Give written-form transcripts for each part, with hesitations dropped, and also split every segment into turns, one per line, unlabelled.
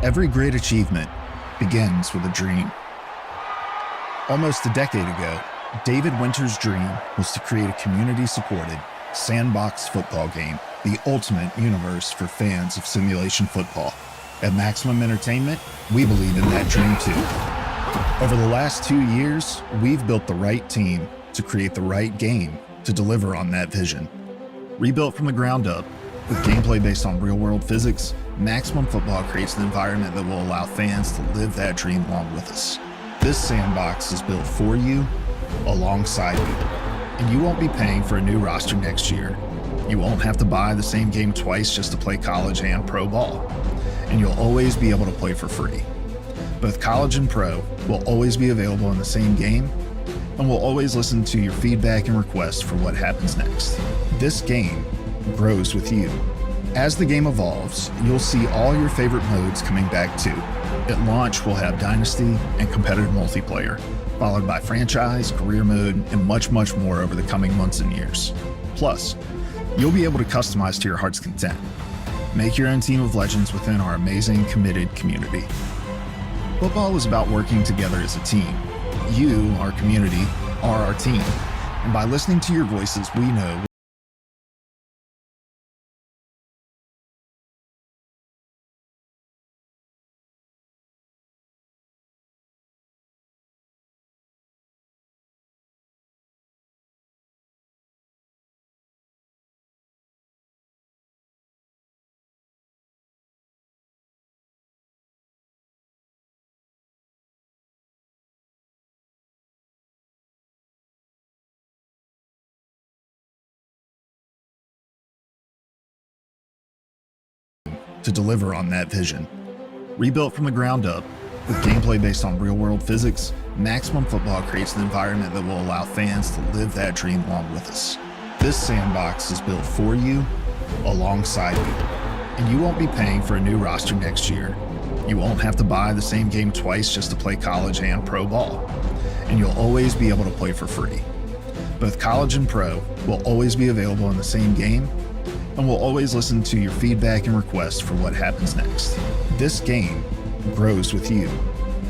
Every great achievement begins with a dream. Almost a decade ago, David Winter's dream was to create a community-supported, sandbox football game, the ultimate universe for fans of simulation football. At Maximum Entertainment, we believe in that dream too. Over the last 2 years, we've built the right team to create the right game to deliver on that vision. Rebuilt from the ground up, with gameplay based on real-world physics, Maximum Football creates an environment that will allow fans to live that dream along with us. This sandbox is built for you, alongside you, and you won't be paying for a new roster next year. You won't have to buy the same game twice just to play college and pro ball, and you'll always be able to play for free. Both college and pro will always be available in the same game, and we'll always listen to your feedback and requests for what happens next. This game grows with you. As the game evolves, you'll see all your favorite modes coming back too. At launch, we'll have Dynasty and competitive multiplayer, followed by franchise, career mode, and much more over the coming months and years. Plus, you'll be able to customize to your heart's content. Make your own team of legends within our amazing, committed community. Football is about working together as a team. You, our community, are our team. And by listening to your voices, we know to deliver on that vision. Rebuilt from the ground up, with gameplay based on real-world physics, Maximum Football creates an environment that will allow fans to live that dream along with us. This sandbox is built for you, alongside you, and you won't be paying for a new roster next year. You won't have to buy the same game twice just to play college and pro ball, and you'll always be able to play for free. Both college and pro will always be available in the same game, and we'll always listen to your feedback and requests for what happens next. This game grows with you.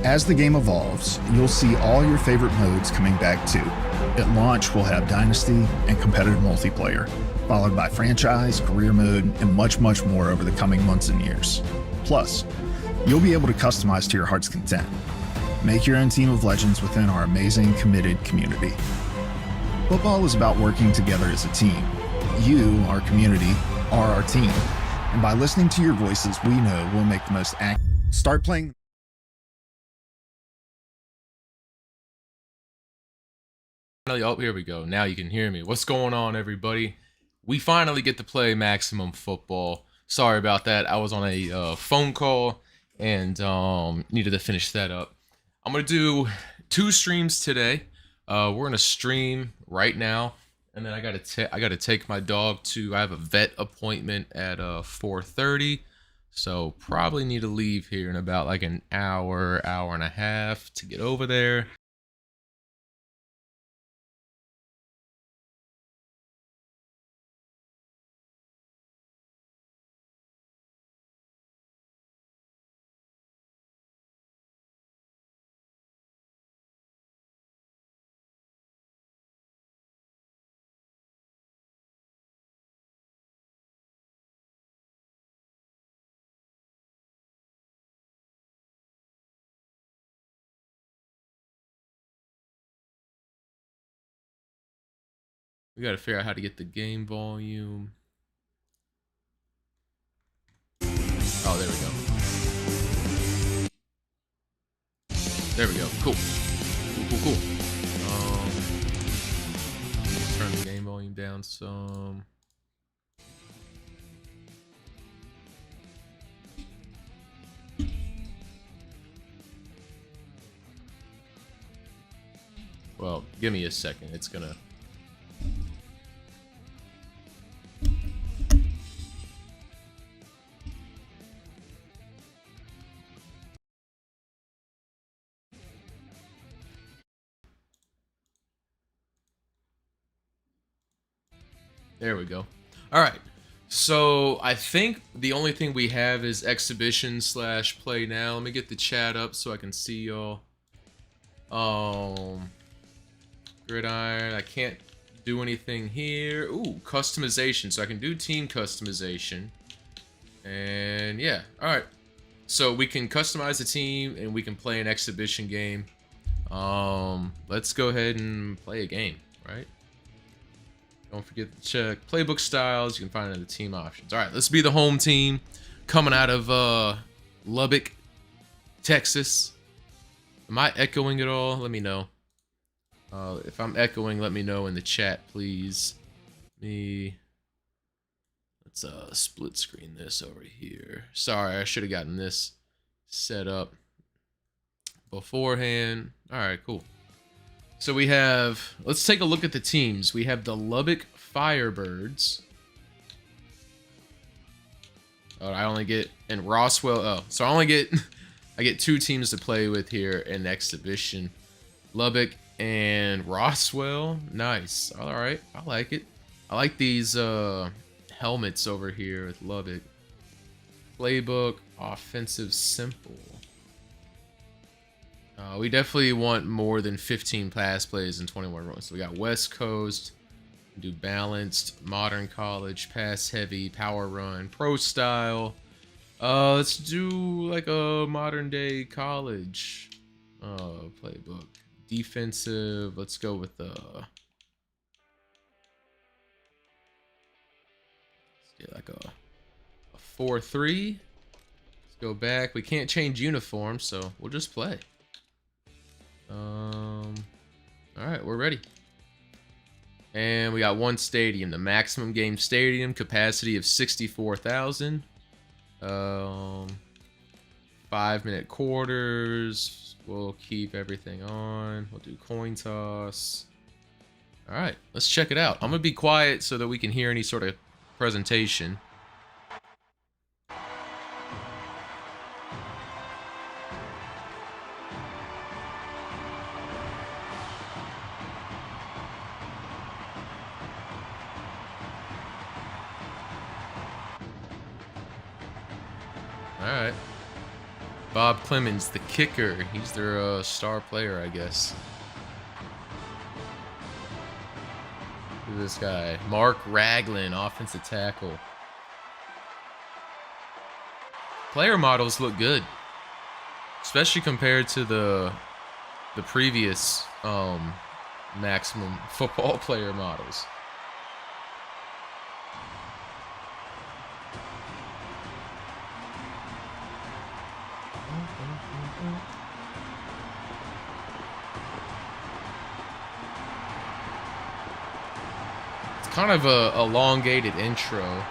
As the game evolves, you'll see all your favorite modes coming back too. At launch, we'll have Dynasty and competitive multiplayer, followed by franchise, career mode, and much more over the coming months and years. Plus, you'll be able to customize to your heart's content. Make your own team of legends within our amazing, committed community. Football is about working together as a team. You, our community, are our team. And by listening to your voices, we know we'll make the most Start playing.
Oh, here we go. Now you can hear me. What's going on, everybody? We finally get to play Maximum Football. Sorry about that. I was on a phone call and needed to finish that up. I'm going to do 2 streams today. We're going to stream right now. And then I gotta take my dog to. I have a vet appointment at 4:30, so probably need to leave here in about like an hour and a half to get over there. We gotta figure out how to get the game volume. Oh, there we go. There we go. Cool. Cool. Let's turn the game volume down some. Well, give me a second. It's gonna. There we go. All right. So I think the only thing we have is exhibition / play now. Let me get the chat up so I can see y'all. Gridiron. I can't do anything here. Ooh, customization. So I can do team customization. And yeah, all right. So we can customize the team and we can play an exhibition game. Let's go ahead and play a game, right? Don't forget to check playbook styles. You can find it in the team options. All right, let's be the home team coming out of Lubbock, Texas. Am I echoing at all? Let me know. If I'm echoing, let me know in the chat, please. Let's split screen this over here. Sorry, I should have gotten this set up beforehand. All right, cool. So we have, let's take a look at the teams. We have the Lubbock Firebirds. Oh, I only get, and Roswell, oh, so I get 2 teams to play with here in exhibition. Lubbock and Roswell. Nice. All right, I like it. I like these helmets over here with Lubbock. Playbook, offensive, simple. We definitely want more than 15 pass plays and 21 runs. So we got West Coast, do balanced, modern college, pass heavy, power run, pro style. Let's do like a modern day college playbook. Defensive, let's go with let's get like a 4-3. Let's go back. We can't change uniforms, so we'll just play. All right, we're ready. And we got 1 stadium, the Maximum Game Stadium, capacity of 64,000. 5-minute quarters. We'll keep everything on. We'll do coin toss. All right, let's check it out. I'm gonna be quiet so that we can hear any sort of presentation. All right. Bob Clemens, the kicker. He's their star player, I guess. Who's this guy? Mark Ragland, offensive tackle. Player models look good, especially compared to the previous Maximum football player models. Kind of a elongated intro,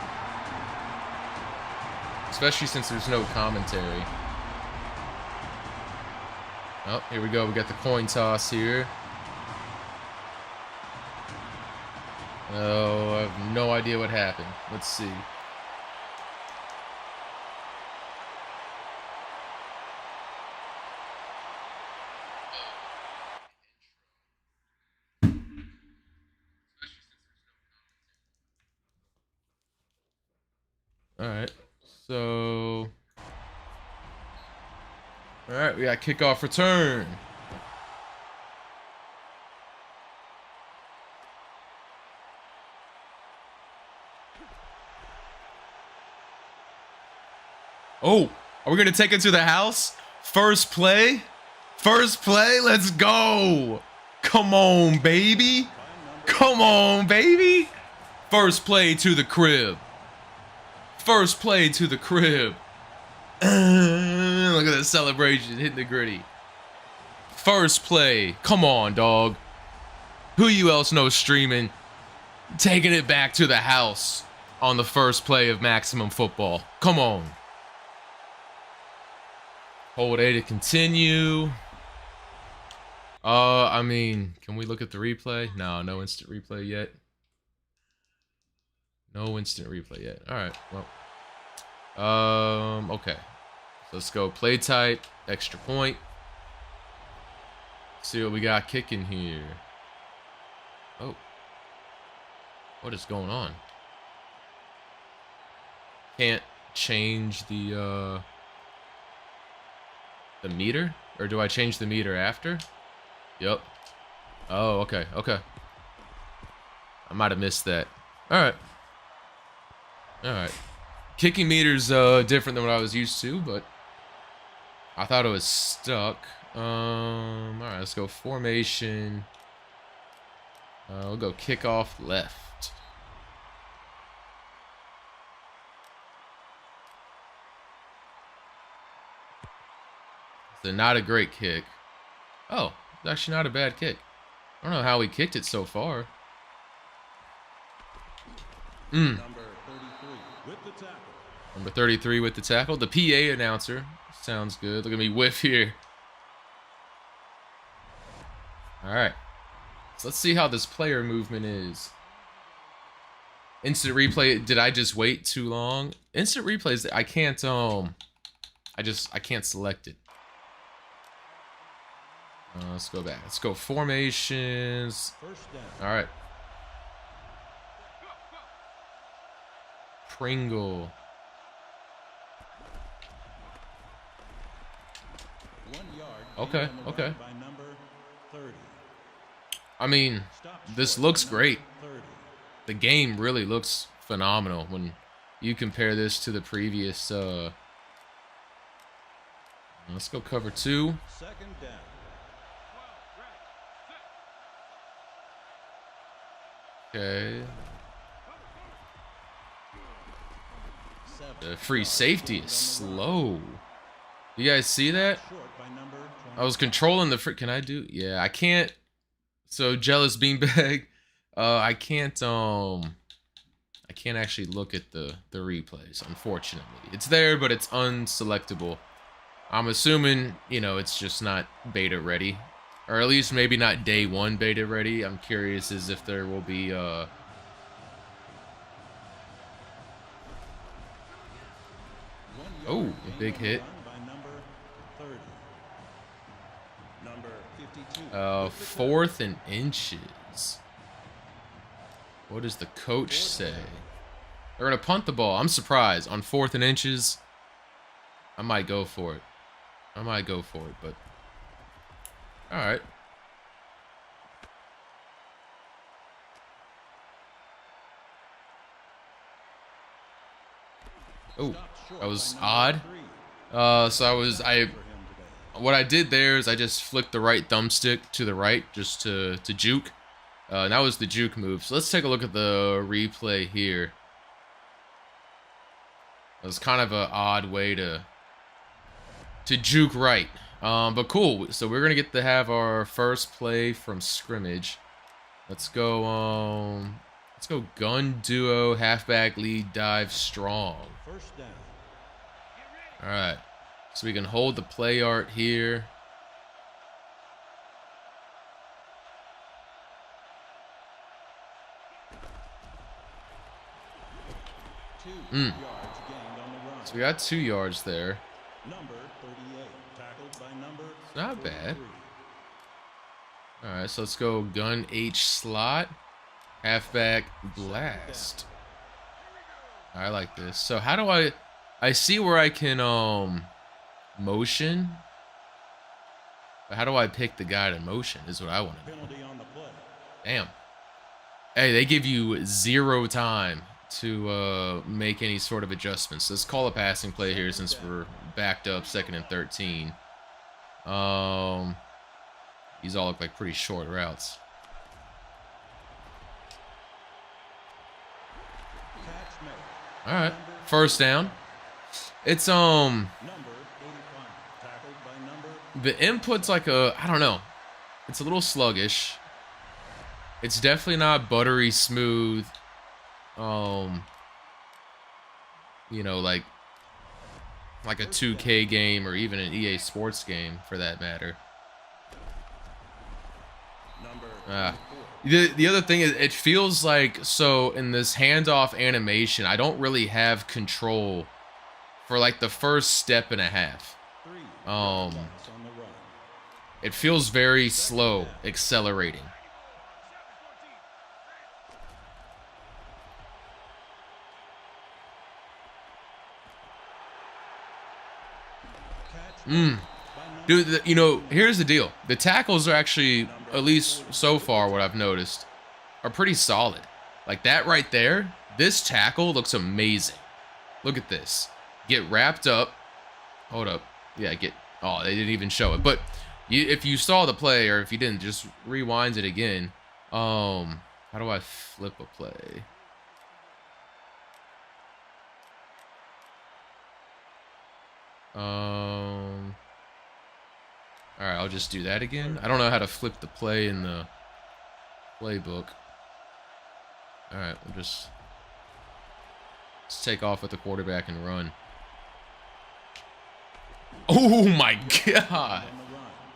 especially since there's no commentary. Oh, here we go. We got the coin toss here. Oh, I have no idea what happened. Let's see. Alright, so... Alright, we got kickoff return. Oh, are we going to take it to the house? First play? First play? Let's go. Come on, baby. Come on, baby. First play to the crib. First play to the crib. Look at that celebration, hitting the gritty. First play. Come on, dog. Who you else know streaming? Taking it back to the house on the first play of Maximum Football. Come on. Hold A to continue. I mean, can we look at the replay? No instant replay yet. No instant replay yet. All right, well. Okay. So let's go play type, extra point. See what we got kicking here. Oh. What is going on? Can't change the meter? Or do I change the meter after? Yep. Oh, okay, okay. I might have missed that. Alright. Alright. Kicking meter's different than what I was used to, but I thought it was stuck. Alright, let's go formation. We'll go kick off left. So not a great kick. Oh, it's actually not a bad kick. I don't know how we kicked it so far. Number 33 with the tackle. The PA announcer. Sounds good. Look at me whiff here. Alright. So let's see how this player movement is. Instant replay. Did I just wait too long? Instant replays, I can't I can't select it. Let's go back. Let's go formations. Alright. Pringle. Okay, okay. I mean, this looks great. The game really looks phenomenal when you compare this to the previous. Let's go cover 2. Okay. The free safety is slow. You guys see that? I was controlling the can I do? Yeah, I can't. So jealous beanbag. I can't actually look at the replays, unfortunately. It's there, but it's unselectable. I'm assuming, you know, it's just not beta ready. Or at least maybe not day 1 beta ready. I'm curious as if there will be oh, a big hit. 4th and inches. What does the coach say? They're gonna punt the ball. I'm surprised. On 4th and inches, I might go for it. But alright. Oh, that was odd. What I did there is I just flicked the right thumbstick to the right just to juke. And that was the juke move. So let's take a look at the replay here. It was kind of an odd way to juke right. But cool. So we're gonna get to have our first play from scrimmage. Let's go gun duo, halfback lead, dive strong. Alright. So we can hold the play art here. So we got 2 yards there. Not bad. Alright, so let's go gun H slot. Halfback blast. I like this. So how do I see where I can motion? But how do I pick the guy to motion is what I want to know. Damn. Hey, they give you 0 time to make any sort of adjustments. Let's call a passing play here since we're backed up 2nd and 13. These all look like pretty short routes. All right, first down. It's the input's like I don't know. It's a little sluggish. It's definitely not buttery smooth. You know, like a 2K game or even an EA Sports game for that matter. The other thing is it feels like, so in this handoff animation, I don't really have control for like the first step and a half. It feels very slow accelerating. Dude, you know, here's the deal. The tackles are actually, at least so far what I've noticed, are pretty solid. Like that right there, this tackle looks amazing. Look at this. Get wrapped up. Hold up. Yeah, oh, they didn't even show it. But if you saw the play, or if you didn't, just rewind it again. How do I flip a play? All right, I'll just do that again. I don't know how to flip the play in the playbook. All right, let's take off with the quarterback and run. Oh my God.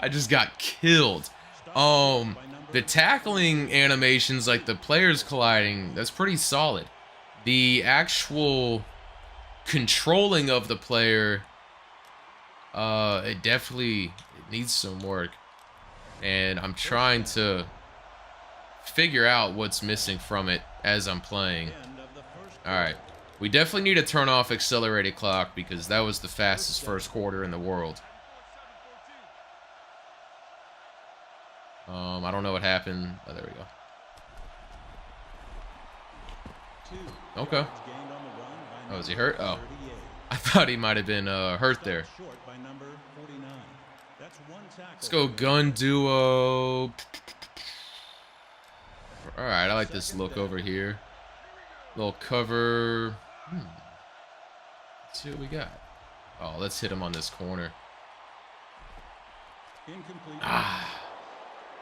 I just got killed. The tackling animations, like the players colliding, that's pretty solid. The actual controlling of the player, it definitely needs some work. And I'm trying to figure out what's missing from it as I'm playing. All right. We definitely need to turn off accelerated clock because that was the fastest first quarter in the world. I don't know what happened. Oh, there we go. Okay. Oh, is he hurt? Oh. I thought he might have been hurt there. Let's go gun duo. All right, I like this look over here. Little cover. Let's see what we got. Oh, let's hit him on this corner. Ah,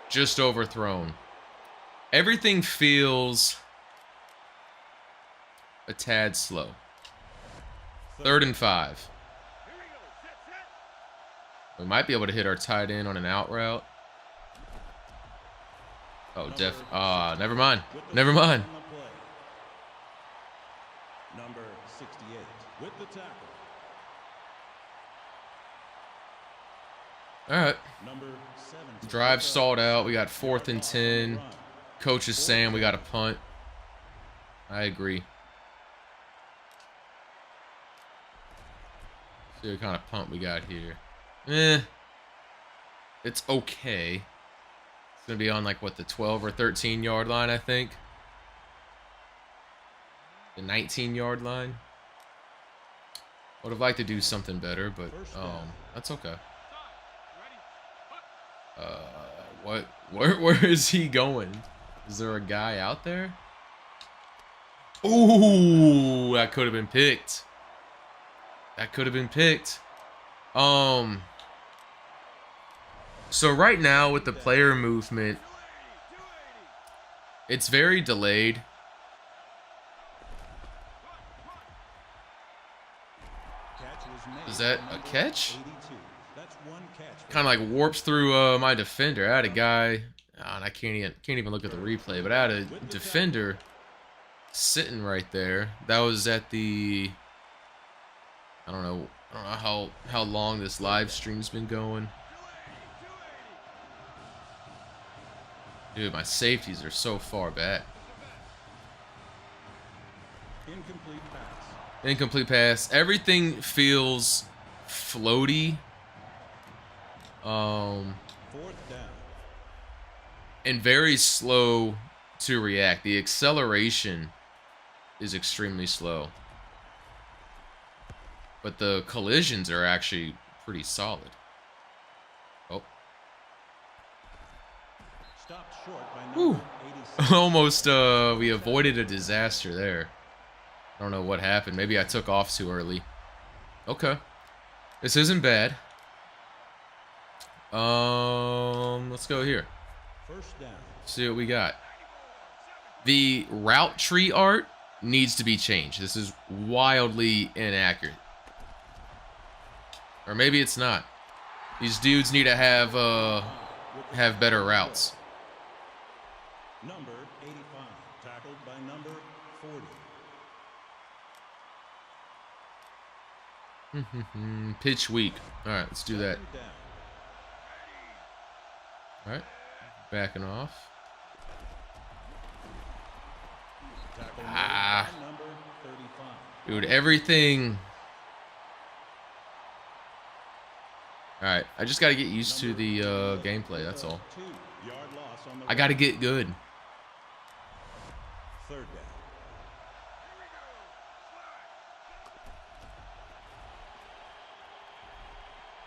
just overthrown. Everything feels a tad slow. 3rd and 5. We might be able to hit our tight end on an out route. Oh, never mind. Never mind.
Number 68 with the tackle.
All right. Drive stalled out. We got 4th and 10. Coach is saying we got to punt. I agree. See what kind of punt we got here. It's okay. It's going to be on like, what, the 12 or 13 yard line, I think. The 19-yard line. Would have liked to do something better, but that's okay. Where is he going? Is there a guy out there? Ooh, that could have been picked. That could have been picked. So right now with the player movement, it's very delayed. Is that a catch? Kind of like warps through my defender. I had a guy, and I can't even look at the replay, but I had a defender sitting right there. That was at the, I don't know how long this live stream's been going. Dude, my safeties are so far back.
Incomplete pass.
Incomplete pass. Everything feels floaty.
4th down.
And very slow to react. The acceleration is extremely slow. But the collisions are actually pretty solid. Oh.
Stopped short by number 86.
Almost we avoided a disaster there. I don't know what happened. Maybe I took off too early. Okay. This isn't bad. Let's go here.
1st down.
See what we got. The route tree art needs to be changed. This is wildly inaccurate. Or maybe it's not. These dudes need to have better routes.
Number 85, tackled by number 40.
Pitch weak. All right, let's do that. All right, backing off. Ah, dude, everything All right, I just got to get used to the gameplay. That's all.
2-yard loss on the
I got to get good.
third down.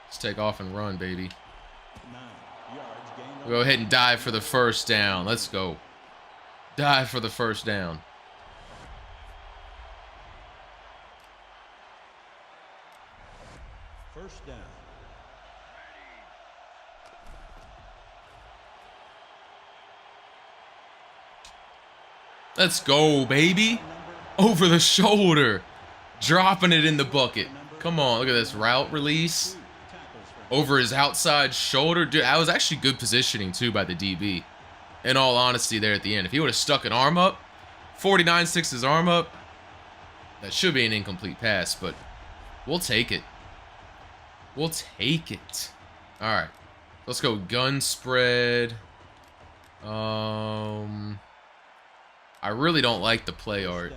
Let's take off and run, baby.
9 yards gained on
We'll go ahead and dive for the first down. Let's go. Dive for the first down.
first down.
Let's go, baby. Over the shoulder. Dropping it in the bucket. Come on, look at this route release. Over his outside shoulder. Dude, that was actually good positioning, too, by the DB. In all honesty, there at the end. If he would have stuck an arm up, 49 sticks his arm up, that should be an incomplete pass, but we'll take it. We'll take it. All right. Let's go gun spread. I really don't like the play art.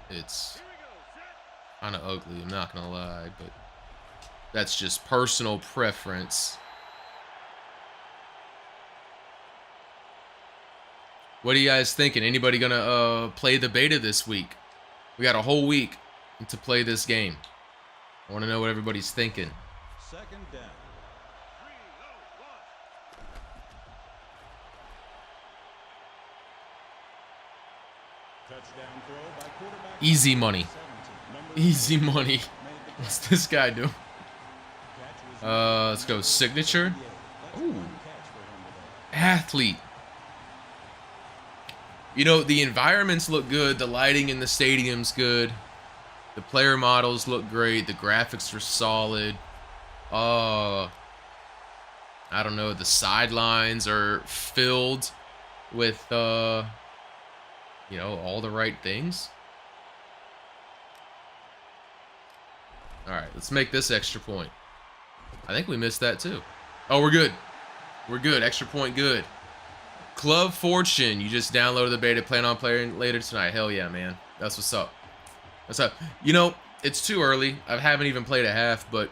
It's kind of ugly, I'm not gonna lie, but that's just personal preference. What are you guys thinking? Anybody gonna play the beta this week? We got a whole week to play this game. I want to know what everybody's thinking.
Second down. Touchdown throw by quarterback.
Easy money.
17.
Easy money. What's this guy do? Let's go signature. Ooh. Athlete. You know, the environments look good. The lighting in the stadium's good. The player models look great. The graphics are solid. I don't know. The sidelines are filled with, you know, all the right things. All right, let's make this extra point. I think we missed that too. Oh, we're good. We're good. Extra point good. Club Fortune. You just downloaded the beta. Plan on playing later tonight. Hell yeah, man. That's what's up. What's up? You know, it's too early. I haven't even played a half, but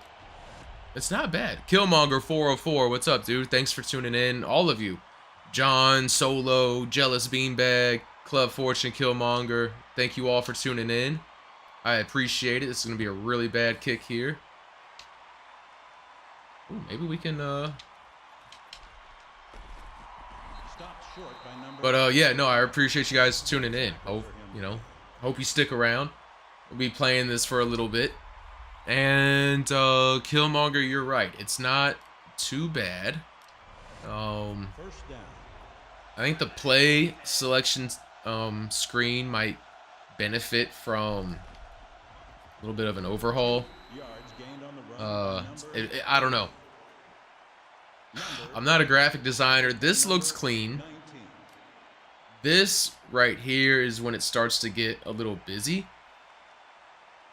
it's not bad. Killmonger 404. What's up, dude? Thanks for tuning in. All of you. John, Solo, Jealous Beanbag, Club Fortune, Killmonger. Thank you all for tuning in. I appreciate it. This is going to be a really bad kick here. Ooh, maybe we can,
Stopped short by number.
But, yeah, no, I appreciate you guys tuning in. Hope, you know, hope you stick around. We'll be playing this for a little bit. And, Killmonger, you're right. It's not too bad.
First down.
I think the play selection, screen might benefit from a little bit of an overhaul.
Yards gained on the run.
I don't know. I'm not a graphic designer. This looks clean.
19.
This right here is when it starts to get a little busy.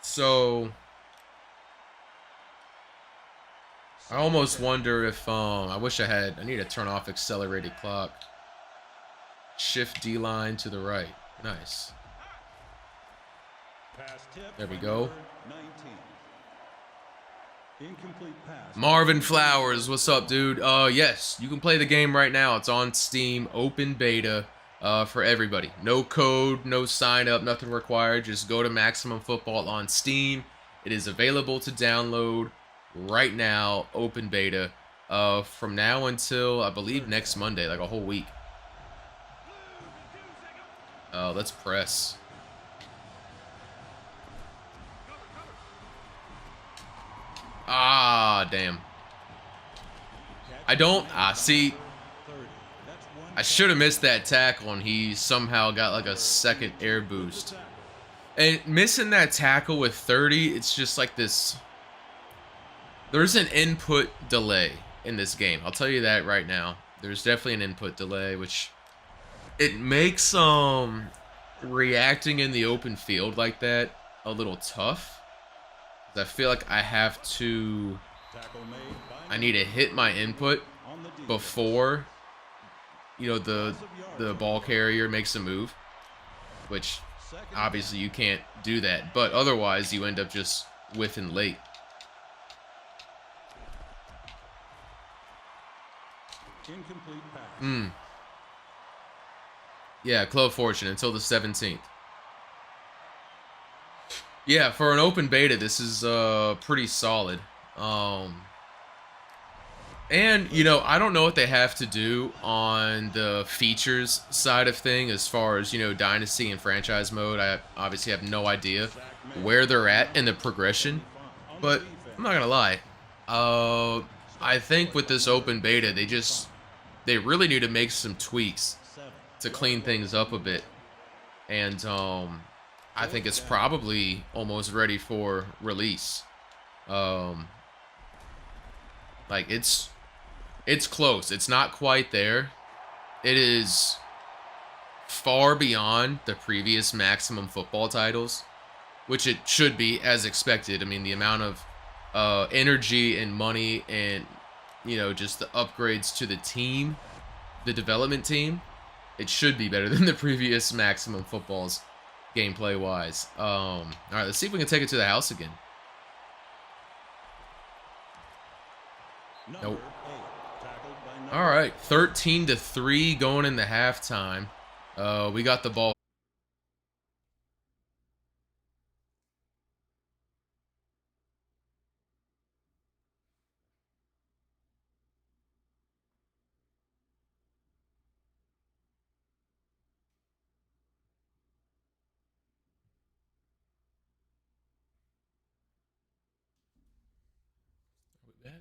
So I almost wonder if I wish I need to turn off accelerated clock. Shift D line to the right. Nice.
Pass tip
There we
by
go.
number 19. Incomplete pass.
Marvin Flowers, what's up, dude? Yes, you can play the game right now. It's on Steam, open beta, for everybody. No code, no sign up, nothing required. Just go to Maximum Football on Steam. It is available to download right now, open beta, from now until I believe next Monday, like a whole week. Let's press. Ah, damn. I don't. See,
30. That's one.
I should have missed that tackle, and he somehow got like a second air boost. And missing that tackle with 30, it's just like this. There's an input delay in this game. I'll tell you that right now. There's definitely an input delay, which it makes reacting in the open field like that a little tough. I feel like I have to.
Tackle made by
I need to hit my input
on the defense.
before, you know, the ball carrier makes a move, which
Second
obviously you can't do that. But otherwise, you end up just whiffing late.
Incomplete pass.
Yeah, Club Fortune until the 17th. Yeah, for an open beta, this is pretty solid. And, you know, I don't know what they have to do on the features side of thing as far as, you know, Dynasty and Franchise Mode. I obviously have no idea where they're at in the progression. But I'm not going to lie. I think with this open beta, they really need to make some tweaks to clean things up a bit. And I think it's probably almost ready for release. Like it's close. It's not quite there. It is far beyond the previous Maximum Football titles, which it should be as expected. I mean, the amount of energy and money and, you know, just the upgrades to the team, the development team, it should be better than the previous Maximum Footballs gameplay-wise. All right, let's see if we can take it to the house again. Nope. All right, 13-3 going into halftime. We got the ball. Are we back?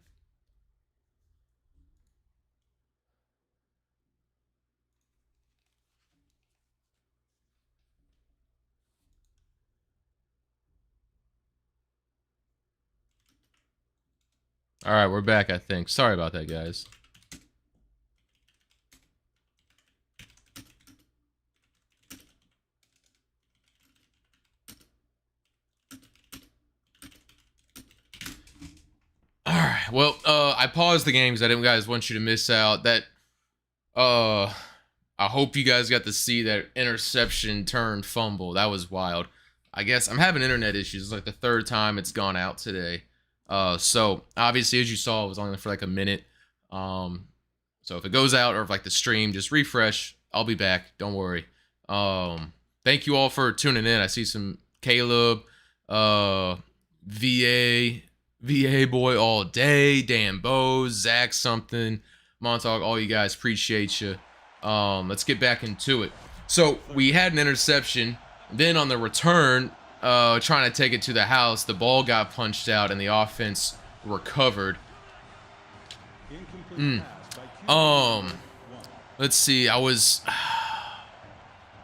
All right, we're back, I think. Sorry about that, guys. All right. Well, I paused the game because I didn't guys want you to miss out. That I hope you guys got to see that interception turn fumble. That was wild. I guess I'm having internet issues. It's like the third time it's gone out today. So obviously, as you saw, it was only for like a minute. So if it goes out or if like the stream, just refresh. I'll be back. Don't worry. Thank you all for tuning in. I see some Caleb, VA boy all day, Dan Bose, Zach something, Montauk, all you guys, appreciate you. Let's get back into it. So we had an interception. Then on the return, trying to take it to the house, the ball got punched out and the offense recovered. Let's see. I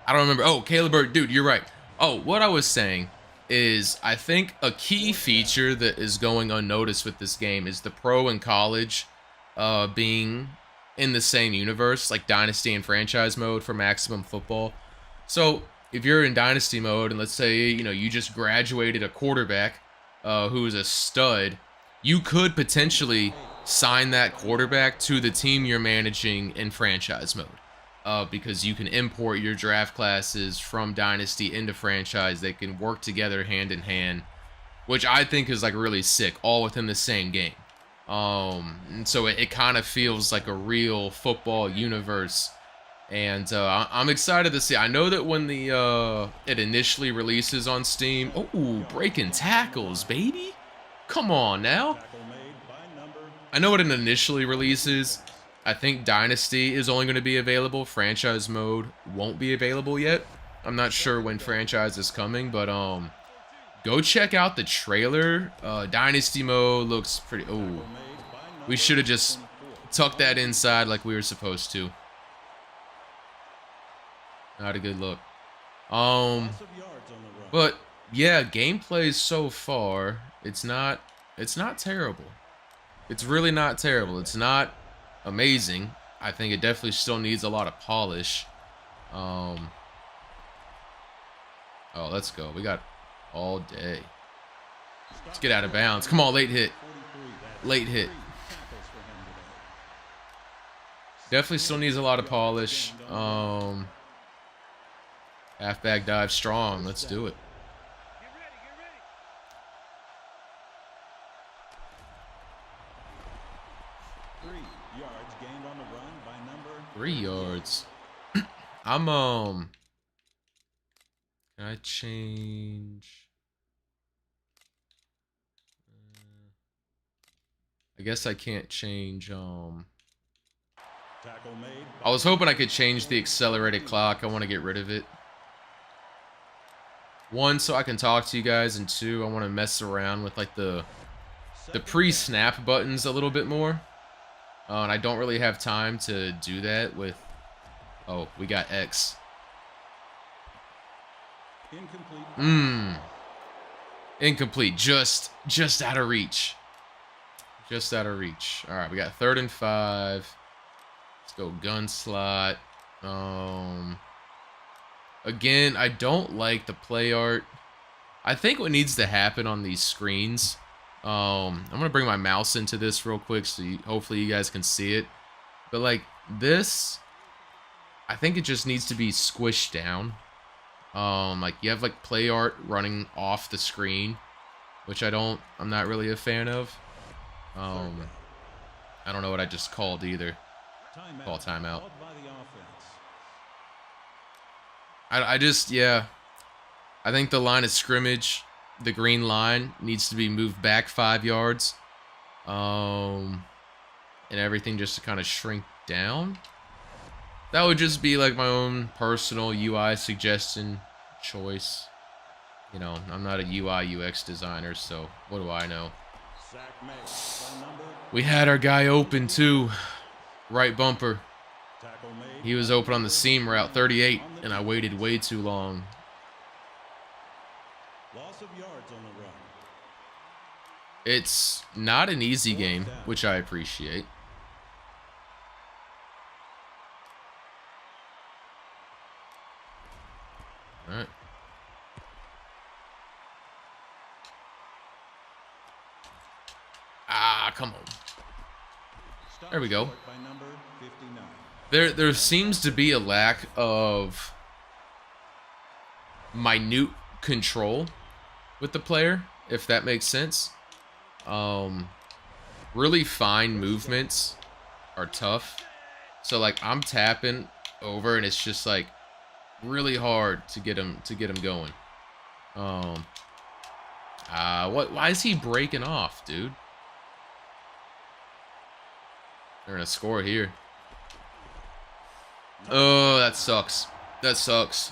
don't remember. Oh, Caleb Bird, dude, you're right. Oh, what I was saying is I think a key feature that is going unnoticed with this game is the pro and college being in the same universe, like Dynasty and Franchise Mode for Maximum Football. So if you're in Dynasty mode and let's say, you know, you just graduated a quarterback who is a stud, you could potentially sign that quarterback to the team you're managing in Franchise Mode. Because you can import your draft classes from Dynasty into Franchise. They can work together hand in hand, which I think is like really sick, all within the same game. And so it kind of feels like a real football universe. And I'm excited to see. I know that when the it initially releases on Steam, oh, breaking tackles, baby. Come on now. I know when it initially releases, I think Dynasty is only going to be available. Franchise Mode won't be available yet. I'm not sure when Franchise is coming, but go check out the trailer. Dynasty Mode looks pretty... Oh, we should have just tucked that inside like we were supposed to. Not a good look. But yeah, gameplay so far, it's not terrible. It's really not terrible. It's not amazing. I think it definitely still needs a lot of polish. Oh, let's go. We got all day. Let's get out of bounds. Come on, late hit. Late hit. Definitely still needs a lot of polish. Halfback dive strong. Let's do it. 3 yards. I'm Can I change? I guess I can't change.
Tackle made
I was hoping I could change the accelerated clock. I want to get rid of it. 1, so I can talk to you guys, and 2, I want to mess around with like the pre-snap buttons a little bit more. And I don't really have time to do that with. Oh, we got X.
incomplete.
Incomplete. Just out of reach. Just out of reach. All right, we got 3rd and 5. Let's go gun slot. Again, I don't like the play art. I think what needs to happen on these screens. I'm gonna bring my mouse into this real quick, so hopefully you guys can see it. But like this, I think it just needs to be squished down. Like you have like play art running off the screen, which I'm not really a fan of. I don't know what I just called either. Call timeout. I think the line of scrimmage, the green line, needs to be moved back 5 yards. And everything just to kind of shrink down. That would just be like my own personal UI suggestion choice. You know, I'm not a UI UX designer, so what do I know? We had our guy open too. Right bumper. He was open on the seam route 38, and I waited way too long.
Loss of yards on the run.
It's not an easy game, which I appreciate. All right. Ah, come on. There we go. There seems to be a lack of minute control with the player, if that makes sense. Really fine movements are tough. So like I'm tapping over and it's just like really hard to get him going. Why is he breaking off, dude? They're gonna score here. Oh, that sucks. That sucks.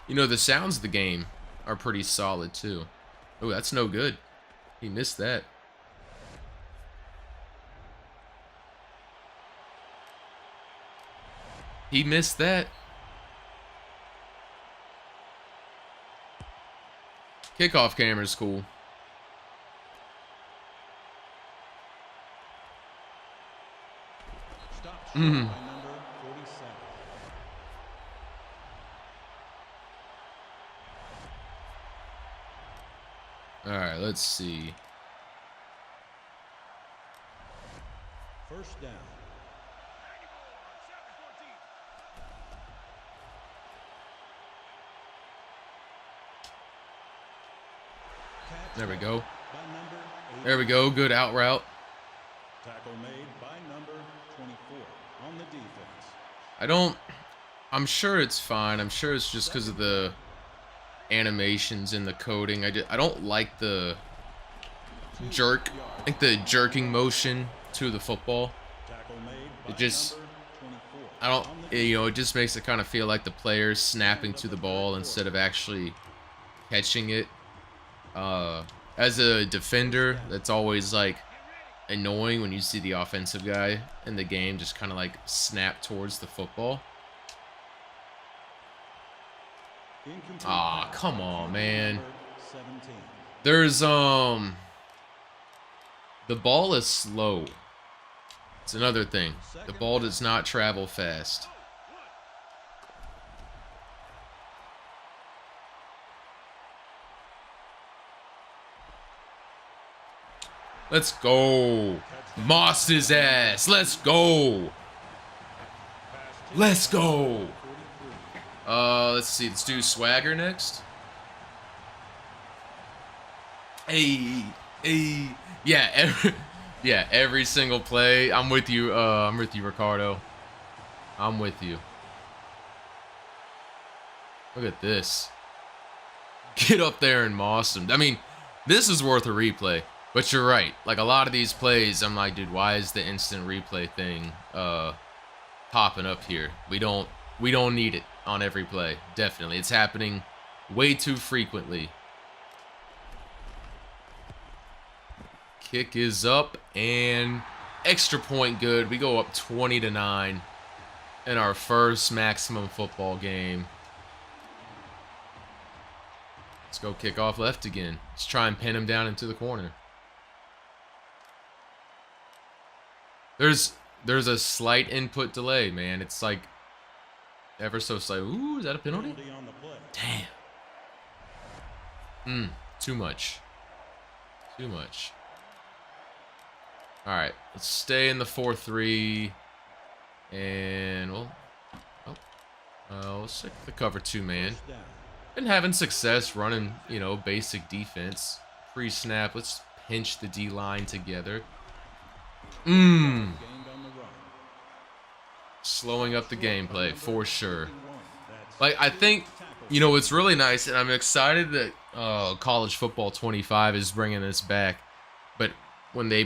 You know, the sounds of the game are pretty solid, too. Oh, that's no good. He missed that. He missed that. Kickoff camera's cool. Alright, let's see.
First down.
There we go. There we go. Good out route.
Tackle made by number 24 on the defense.
I'm sure it's fine. I'm sure it's just because of the animations and the coding. I don't like the jerk, like the jerking motion to the football. It just, it just makes it kind of feel like the player's snapping to the ball instead of actually catching it. As a defender, that's always like annoying when you see the offensive guy in the game just kind of like snap towards the football. Ah, come on, man. There's the ball is slow. It's another thing. The ball does not travel fast. Let's go. Moss his ass. Let's go. Let's go. Let's see. Let's do Swagger next. Hey. Yeah, every single play. I'm with you. I'm with you, Ricardo. I'm with you. Look at this. Get up there and moss him. I mean, this is worth a replay. But you're right. Like, a lot of these plays, I'm like, dude, why is the instant replay thing popping up here? We don't need it on every play. Definitely. It's happening way too frequently. Kick is up and extra point good. We go up 20-9 in our first Maximum football game. Let's go kick off left again. Let's try and pin him down into the corner. There's a slight input delay, man. It's like ever so slight. Ooh, is that a penalty? Damn. Too much. Too much. All right, let's stay in the 4-3, and let's stick the cover 2-man. Been having success running, you know, basic defense. Pre-snap, let's pinch the D-line together. Slowing up the gameplay, for sure. Like, I think, you know, it's really nice, and I'm excited that College Football 25 is bringing this back. But when they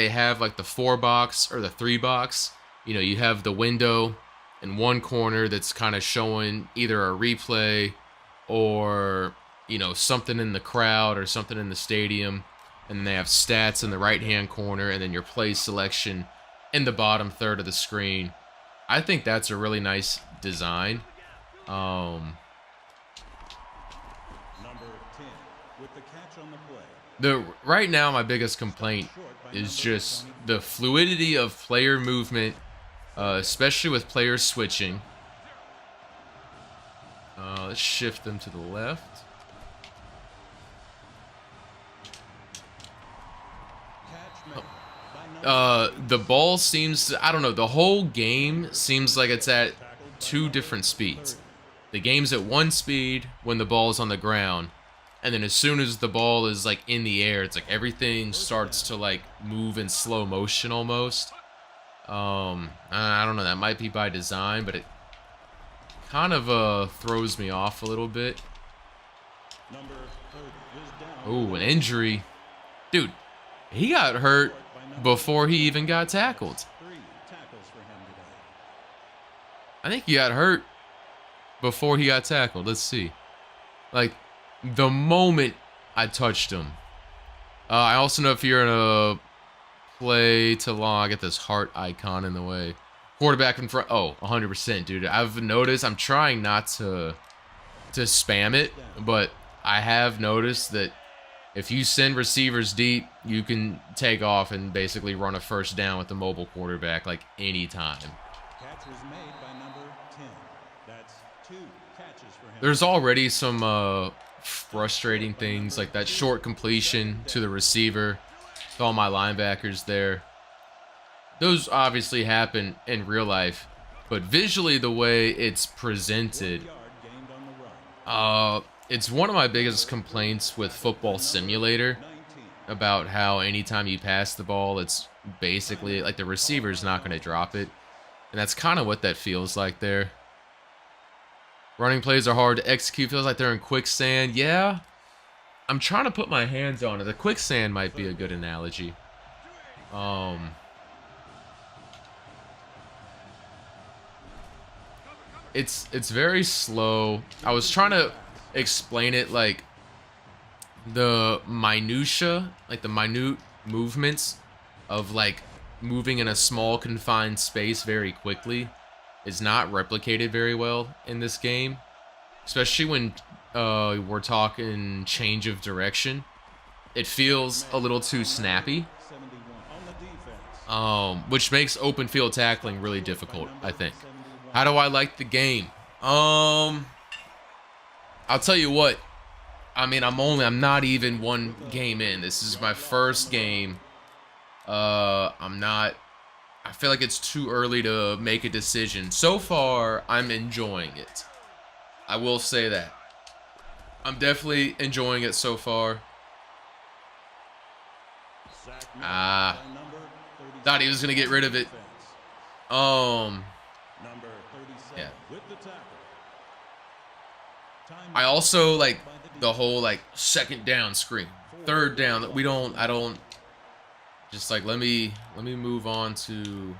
have, like, the 4-box or the 3-box. You know, you have the window in one corner that's kind of showing either a replay or, you know, something in the crowd or something in the stadium. And then they have stats in the right-hand corner, and then your play selection in the bottom third of the screen. I think that's a really nice design.
Number 10 with the catch on the play.
Right now, my biggest complaint is just the fluidity of player movement, especially with players switching. Let's shift them to the left. The ball seems, I don't know, the whole game seems like it's at 2 different speeds. The game's at 1 speed when the ball's on the ground, and then as soon as the ball is like in the air, it's like everything starts to like move in slow motion almost. I don't know, that might be by design, but it kind of throws me off a little bit. Oh, an injury. Dude, he got hurt before he even got tackled. I think he got hurt before he got tackled. Let's see. Like, the moment I touched him. I also know if you're in a play to long, I get this heart icon in the way. Quarterback in front. Oh, 100%, dude. I've noticed, I'm trying not to spam it, but I have noticed that if you send receivers deep, you can take off and basically run a first down with the mobile quarterback like anytime.
Catch was made by number 10. That's 2 catches for him.
There's already some frustrating things like that short completion to the receiver with all my linebackers there. Those obviously happen in real life, but visually the way it's presented, it's one of my biggest complaints with Football Simulator about how anytime you pass the ball, it's basically like the receiver's not going to drop it. And that's kind of what that feels like there. Running plays are hard to execute. Feels like they're in quicksand. Yeah, I'm trying to put my hands on it. The quicksand might be a good analogy. It's very slow. I was trying to explain it like the minutia, like the minute movements of like moving in a small confined space very quickly is not replicated very well in this game, especially when we're talking change of direction. It feels a little too snappy, which makes open field tackling really difficult, I think. How do I like the game? I'll tell you what. I mean, I'm not even 1 game in. This is my first game I'm not. I feel like it's too early to make a decision. So far, I'm enjoying it. I will say that. I'm definitely enjoying it so far. Thought he was gonna get rid of it. Yeah. I also like the whole like second down screen, third down. I don't. Just like let me move on to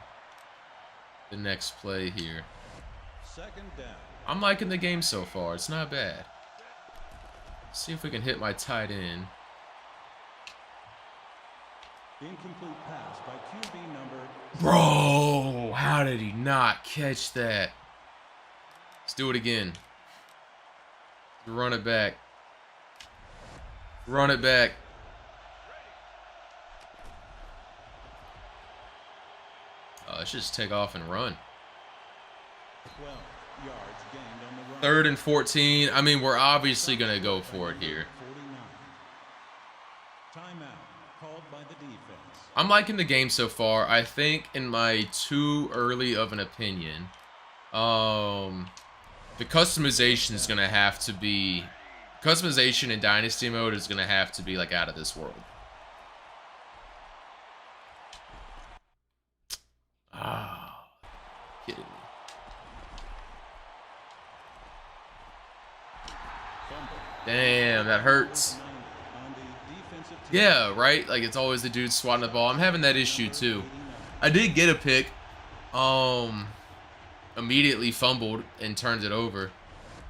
the next play here. I'm liking the game so far. It's not bad. Let's see if we can hit my tight end.
Incomplete pass by QB number.
Bro, how did he not catch that? Let's do it again. Run it back. Run it back. Let's just take off and run.
12 yards gained on the run.
3rd and 14. I mean, we're obviously going to go for it here.
49. Timeout called by the defense.
I'm liking the game so far. I think in my too early of an opinion, the customization is going to have to be... Customization in Dynasty mode is going to have to be like out of this world. Ah, kidding me. Damn, that hurts. Yeah, right? Like, it's always the dude swatting the ball. I'm having that issue, too. I did get a pick. Immediately fumbled and turned it over.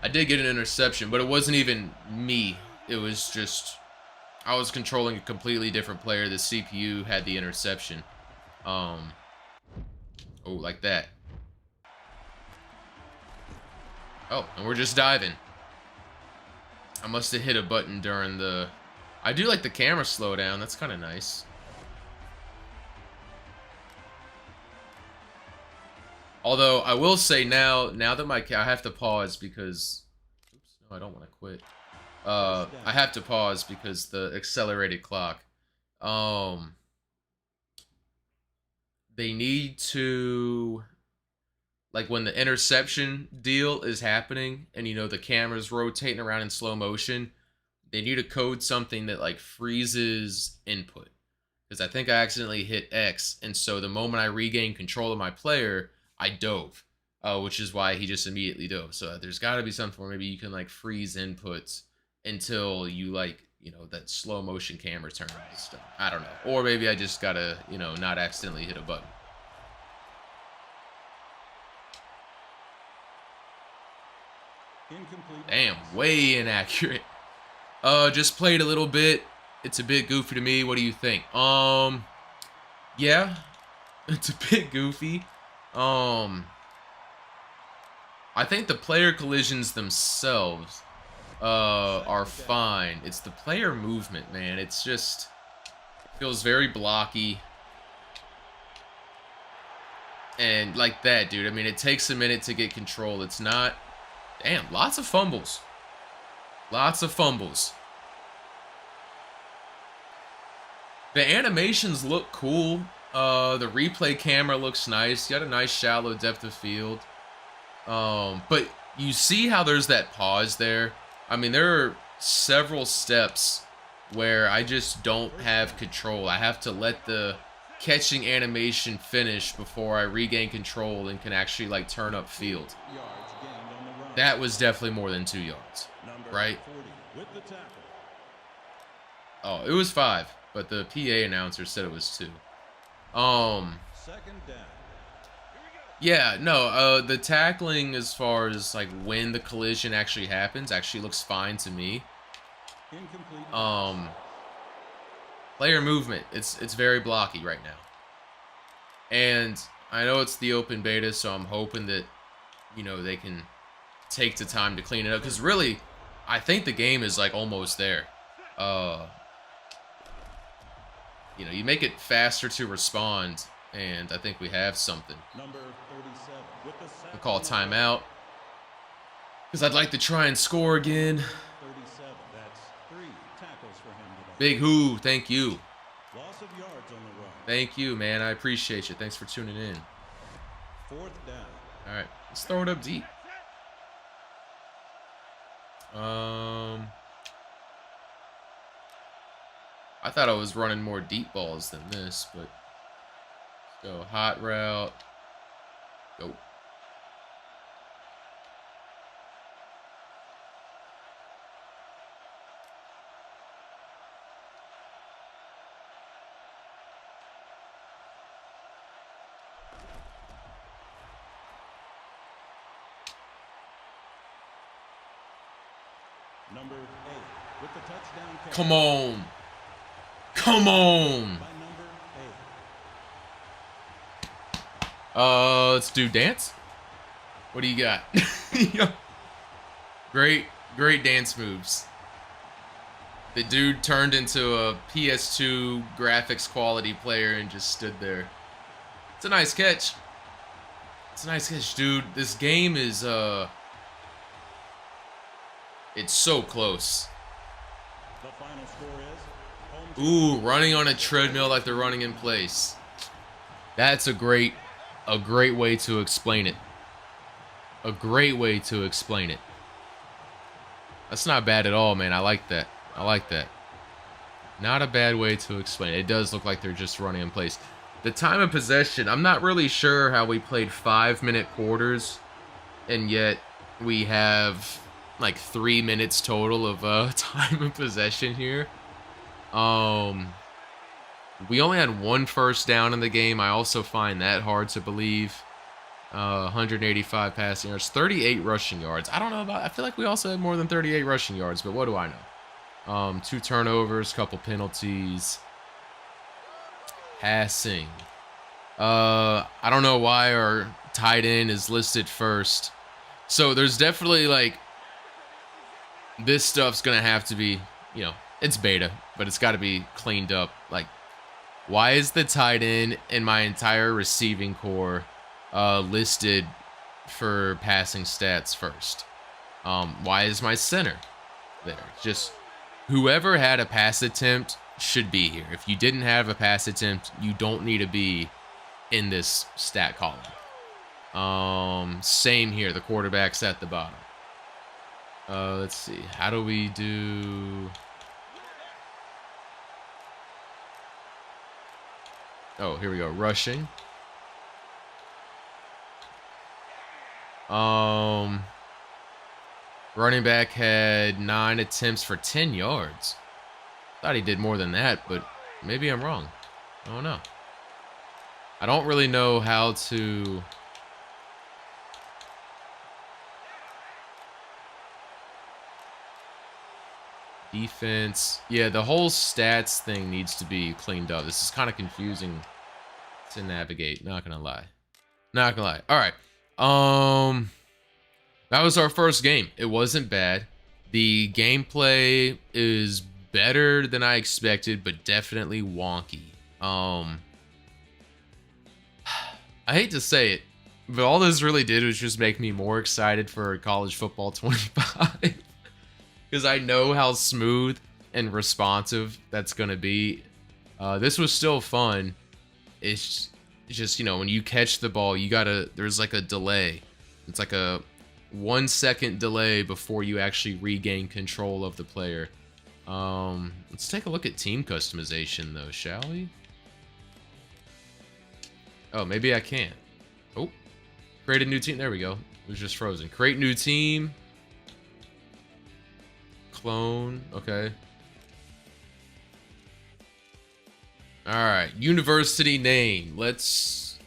I did get an interception, but it wasn't even me. It was just... I was controlling a completely different player. The CPU had the interception. Oh, like that. Oh, and we're just diving. I must have hit a button during the... I do like the camera slowdown. That's kind of nice. Although, I will say now that I have to pause because... Oops, no, I don't want to quit. I have to pause because the accelerated clock. They need to... Like, when the interception deal is happening, and, you know, the camera's rotating around in slow motion, they need to code something that, like, freezes input. Because I think I accidentally hit X, and so the moment I regained control of my player, I dove. Which is why he just immediately dove. So there's got to be something where maybe you can, like, freeze inputs until you, like, you know, that slow motion camera turn and stuff. I don't know. Or maybe I just gotta, you know, not accidentally hit a button. Damn, way inaccurate. Just played a little bit. It's a bit goofy to me. What do you think? Yeah, it's a bit goofy. I think the player collisions themselves are fine. It's the player movement, man. It's just feels very blocky. And like that, dude. I mean, it takes a minute to get control. It's not... Damn, lots of fumbles. Lots of fumbles. The animations look cool. The replay camera looks nice. You got a nice shallow depth of field. But you see how there's that pause there? I mean, there are several steps where I just don't have control. I have to let the catching animation finish before I regain control and can actually, like, turn up field. That was definitely more than 2 yards, right? Oh, it was 5, but the PA announcer said it was 2. Yeah, no, the tackling as far as, like, when the collision actually happens actually looks fine to me. Player movement, it's very blocky right now. And I know it's the open beta, so I'm hoping that, you know, they can take the time to clean it up. Because really, I think the game is, like, almost there. You know, you make it faster to respond, and I think we have something. We'll call a timeout. Because I'd like to try and score again. Big Who, thank you.
Loss of yards on the run.
Thank you, man. I appreciate you. Thanks for tuning in.
4th down.
All right, let's throw it up deep. I thought I was running more deep balls than this, but let's go hot route. Go.
Number 8 with the touchdown catch.
Come on. Come on.
By number 8.
Let's do dance. What do you got? Great dance moves. The dude turned into a PS2 graphics quality player and just stood there. It's a nice catch. It's a nice catch, dude. This game is, it's so close.
The final score is
Ooh, running on a treadmill like they're running in place. That's a great way to explain it. A great way to explain it. That's not bad at all, man. I like that. I like that. Not a bad way to explain it. It does look like they're just running in place. The time of possession, I'm not really sure how we played 5-minute quarters, and yet we have like 3 minutes total of time of possession here. We only had 1 first down in the game. I also find that hard to believe. 185 passing yards, 38 rushing yards. I don't know about, I feel like we also had more than 38 rushing yards, but what do I know? 2 turnovers, couple penalties. Passing. I don't know why our tight end is listed first. So there's definitely like, this stuff's gonna have to be, you know, it's beta, but it's got to be cleaned up. Like, why is the tight end in my entire receiving core listed for passing stats first? Why is my center there? Just whoever had a pass attempt should be here. If you didn't have a pass attempt, you don't need to be in this stat column. Same here. The quarterback's at the bottom. Let's see. How do we do? Oh, here we go. Rushing. Running back had 9 attempts for 10 yards. Thought he did more than that, but maybe I'm wrong. I don't know. I don't really know how to... Defense. Yeah, the whole stats thing needs to be cleaned up. This is kind of confusing to navigate. Not gonna lie. Not gonna lie. All right. That was our first game. It wasn't bad. The gameplay is better than I expected, but definitely wonky. I hate to say it, but all this really did was just make me more excited for college football 25. Because I know how smooth and responsive that's going to be. This was still fun. It's just, you know, when you catch the ball, you gotta, there's like a delay. It's like a 1 second delay before you actually regain control of the player. Let's take a look at team customization though, shall we? Oh, maybe I can't. Oh, create a new team. There we go. It was just frozen. Create new team. Clone. Okay. All right. University name. Let's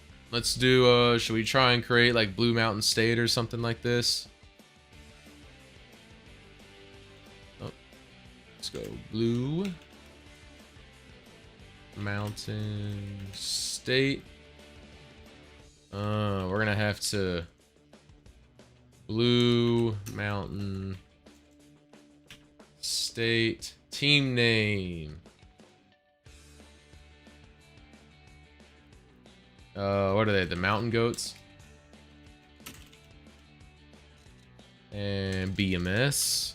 do. Should we try and create like Blue Mountain State or something like this? Oh, let's go Blue Mountain State. We're gonna have to Blue Mountain State team name. What are they? The Mountain Goats and BMS.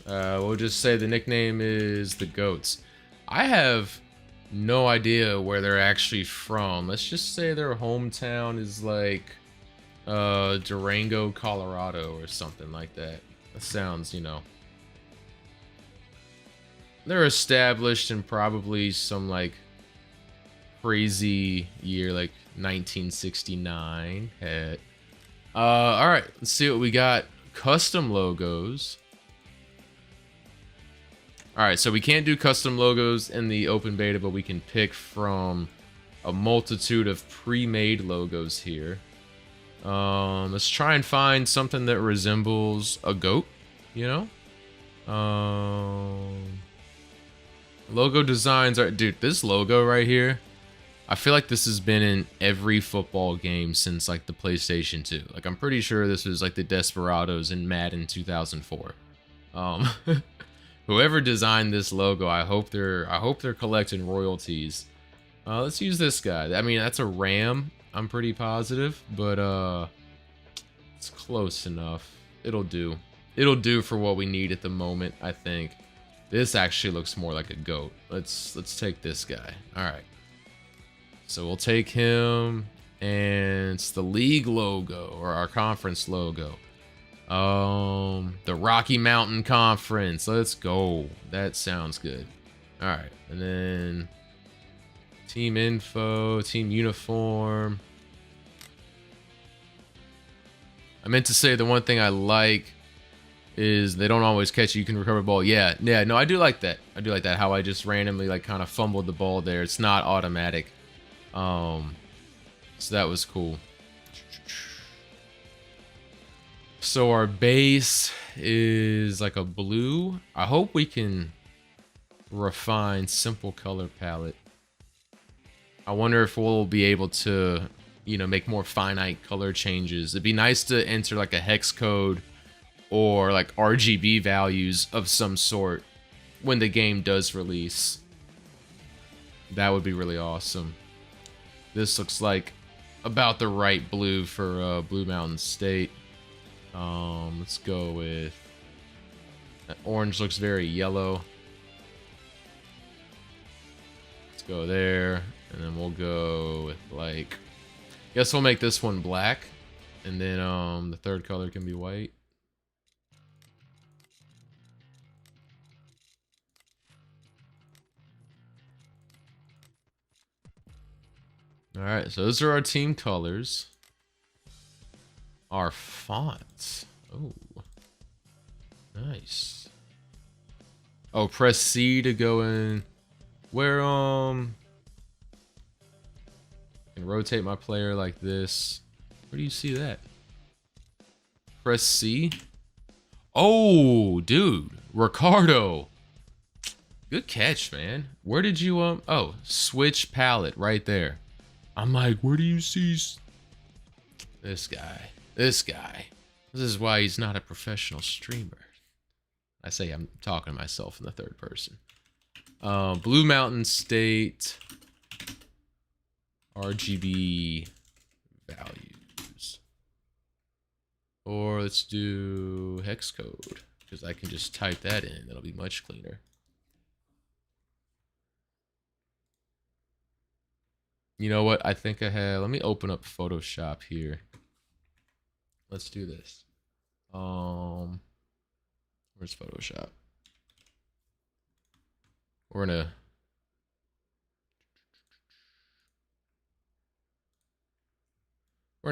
We'll just say the nickname is the Goats. I have no idea where they're actually from. Let's just say their hometown is like Durango, Colorado or something like that. That sounds, you know. They're established in probably some like crazy year like 1969. Head. All right, let's see what we got. Custom logos. All right, so we can't do custom logos in the open beta, but we can pick from a multitude of pre-made logos here. Let's try and find something that resembles a goat, you know? Logo designs are... Dude, this logo right here, I feel like this has been in every football game since, like, the PlayStation 2. Like, I'm pretty sure this was, like, the Desperados in Madden 2004. Whoever designed this logo, I hope they're collecting royalties. Let's use this guy. I mean, that's a ram, I'm pretty positive, but, it's close enough. It'll do. It'll do for what we need at the moment, I think. This actually looks more like a goat. Let's take this guy. All right. So we'll take him, and it's the league logo, or our conference logo. The Rocky Mountain Conference. Let's go. That sounds good. All right. And then team info, team uniform. I meant to say the one thing I like is they don't always catch you. You can recover the ball. Yeah, no, I do like that. I do like that, how I just randomly, like, kind of fumbled the ball there. It's not automatic. So that was cool. So our base is like a blue. I hope we can refine simple color palette. I wonder if we'll be able to, you know, make more finite color changes. It'd be nice to enter like a hex code or like RGB values of some sort when the game does release. That would be really awesome. This looks like about the right blue for Blue Mountain State. Let's go with that. Orange looks very yellow. Let's go there, and then we'll go with, like, guess we'll make this one black, and then the third color can be white. All right, so those are our team colors. Our fonts. Oh, nice. Oh, press C to go in. Where I can rotate my player like this. Where do you see that? Press C. Oh, dude, Ricardo. Good catch, man. Where did you Oh, switch palette right there. I'm like, where do you see this guy? This guy. This is why he's not a professional streamer. I say I'm talking to myself in the third person. Blue Mountain State RGB values. Or let's do hex code, because I can just type that in. That'll be much cleaner. You know what? I think I have... Let me open up Photoshop here. Let's do this. Where's Photoshop? We're gonna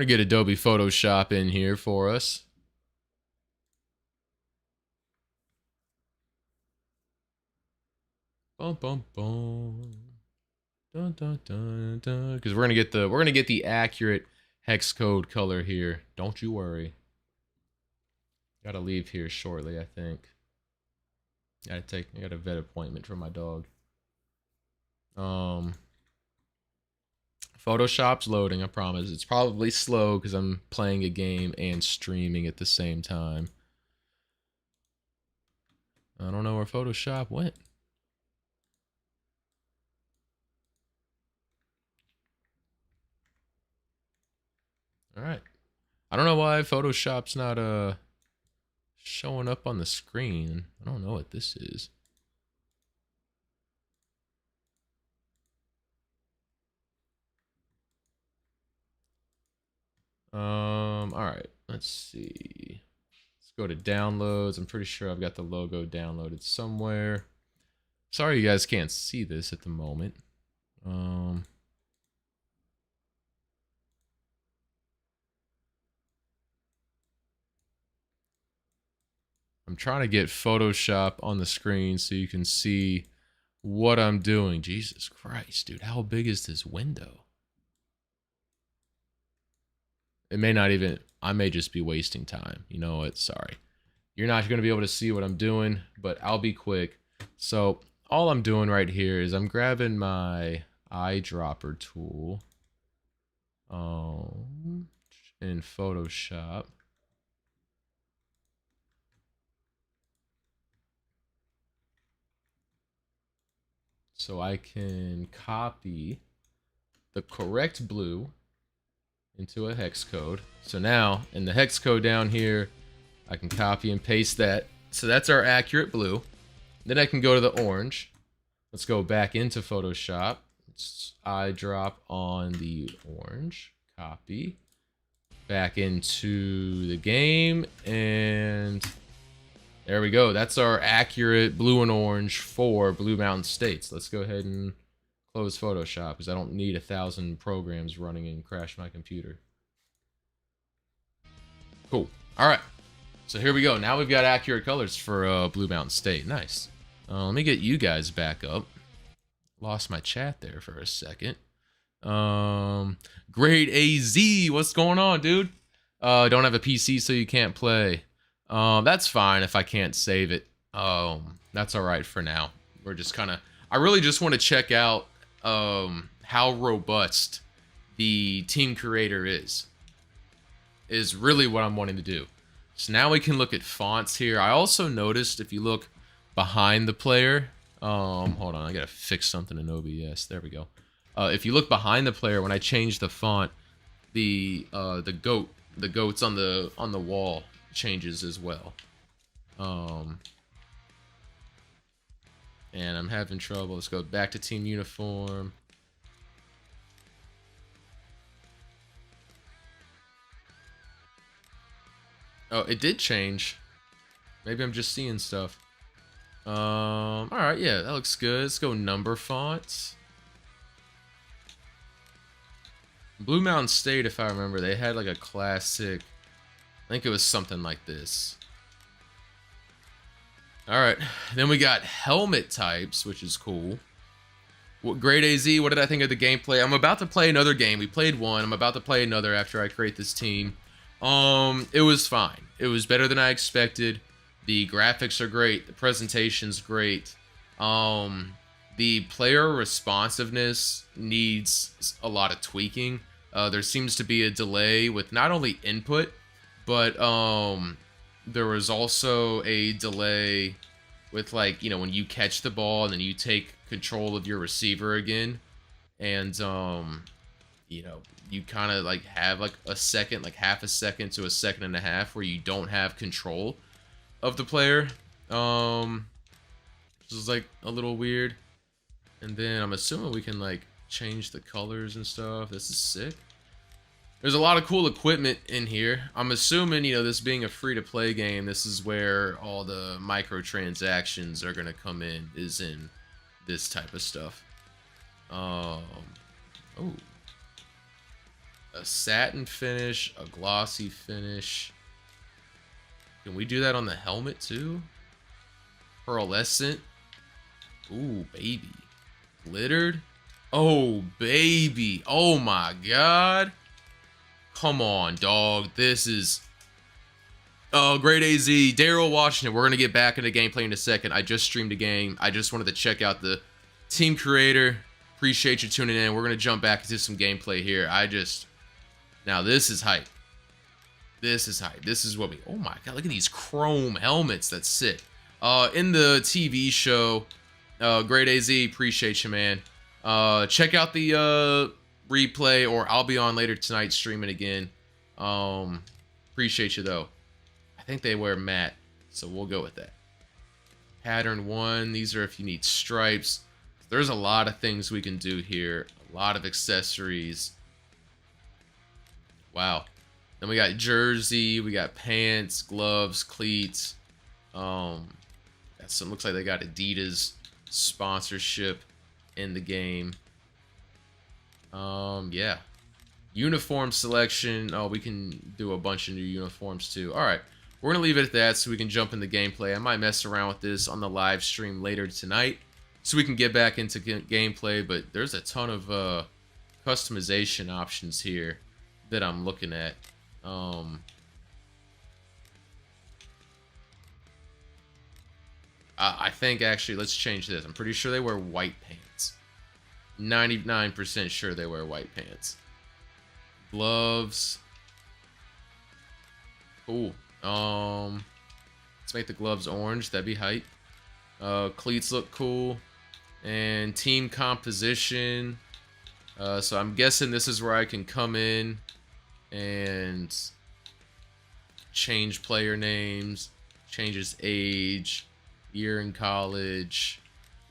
get Adobe Photoshop in here for us. Boom, boom, boom. Dun, dun, dun, dun. Because we're gonna get the accurate hex code color here. Don't you worry. Gotta leave here shortly, I think. I got a vet appointment for my dog. Photoshop's loading, I promise. It's probably slow because I'm playing a game and streaming at the same time. I don't know where Photoshop went. All right. I don't know why Photoshop's not showing up on the screen. I don't know what this is. All right, let's see. Let's go to downloads. I'm pretty sure I've got the logo downloaded somewhere. Sorry you guys can't see this at the moment. I'm trying to get Photoshop on the screen so you can see what I'm doing. Jesus Christ, dude, how big is this window? It may not even, I may just be wasting time. You know what? Sorry. You're not going to be able to see what I'm doing, but I'll be quick. So all I'm doing right here is I'm grabbing my eyedropper tool in Photoshop. So I can copy the correct blue into a hex code. So now in the hex code down here, I can copy and paste that. So that's our accurate blue. Then I can go to the orange. Let's go back into Photoshop. Let's eyedrop on the orange. Copy. Back into the game. And there we go. That's our accurate blue and orange for Blue Mountain States. Let's go ahead and close Photoshop because I don't need 1,000 programs running and crash my computer. Cool. All right. So here we go. Now we've got accurate colors for Blue Mountain State. Nice. Let me get you guys back up. Lost my chat there for a second. Grade AZ, what's going on, dude? Don't have a PC, so you can't play. That's fine if I can't save it. That's all right for now. We're just kind of, I really just want to check out how robust the team creator is really what I'm wanting to do. So now we can look at fonts here. I also noticed if you look behind the player, hold on, I gotta fix something in OBS. There we go. If you look behind the player, when I change the font, the goats on the wall changes as well. And I'm having trouble. Let's go back to team uniform. Oh, it did change. Maybe I'm just seeing stuff. All right, yeah, that looks good. Let's go number fonts. Blue Mountain State, if I remember, they had like a classic, I think it was something like this. All right, then we got helmet types, which is cool. What grade AZ, what did I think of the gameplay? I'm about to play another game. We played one. I'm about to play another after I create this team. It was fine. It was better than I expected. The graphics are great. The presentation's great. The player responsiveness needs a lot of tweaking. There seems to be a delay with not only input, but there was also a delay with, like, you know, when you catch the ball and then you take control of your receiver again, and you know, you kind of like have like a second, like half a second to a second and a half where you don't have control of the player, which is like a little weird. And then I'm assuming we can like change the colors and stuff. This is sick. There's a lot of cool equipment in here. I'm assuming, you know, this being a free-to-play game, this is where all the microtransactions are gonna come in, is in this type of stuff. Oh, a satin finish, a glossy finish. Can we do that on the helmet too? Pearlescent. Ooh, baby. Glittered. Oh, baby. Oh my god. Come on, dog. This is... Oh, great AZ. Daryl Washington. We're going to get back into gameplay in a second. I just streamed a game. I just wanted to check out the team creator. Appreciate you tuning in. We're going to jump back into some gameplay here. Now, this is hype. This is hype. This is what we... Oh my god, look at these chrome helmets. That's sick. In the TV show, great AZ, appreciate you, man. Check out the replay, or I'll be on later tonight streaming again. Appreciate you, though. I think they wear matte. So we'll go with that. Pattern 1, these are if you need stripes. There's a lot of things we can do here. A lot of accessories. Wow. Then we got jersey, we got pants, gloves, cleats. Looks like they got Adidas sponsorship in the game. Yeah. Uniform selection. Oh, we can do a bunch of new uniforms too. Alright. We're going to leave it at that so we can jump into gameplay. I might mess around with this on the live stream later tonight so we can get back into gameplay, but there's a ton of customization options here that I'm looking at. I think actually, let's change this. I'm pretty sure they wear white pants. 99% sure they wear white pants. Gloves. Ooh. Let's make the gloves orange. That'd be hype. Cleats look cool. And team composition. So I'm guessing this is where I can come in and change player names, change his age, year in college.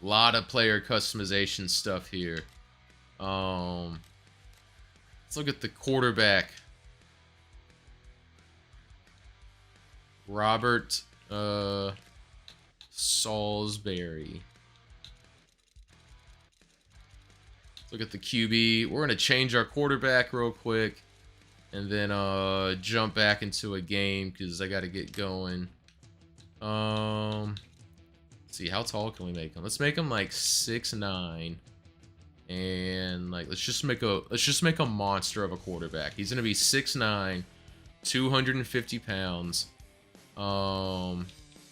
A lot of player customization stuff here. Let's look at the quarterback. Robert Salisbury. Let's look at the QB. We're going to change our quarterback real quick and then jump back into a game because I got to get going. Let's see, how tall can we make him? Let's make him like 6'9", and like let's just make a monster of a quarterback. He's gonna be 6'9", 250 pounds.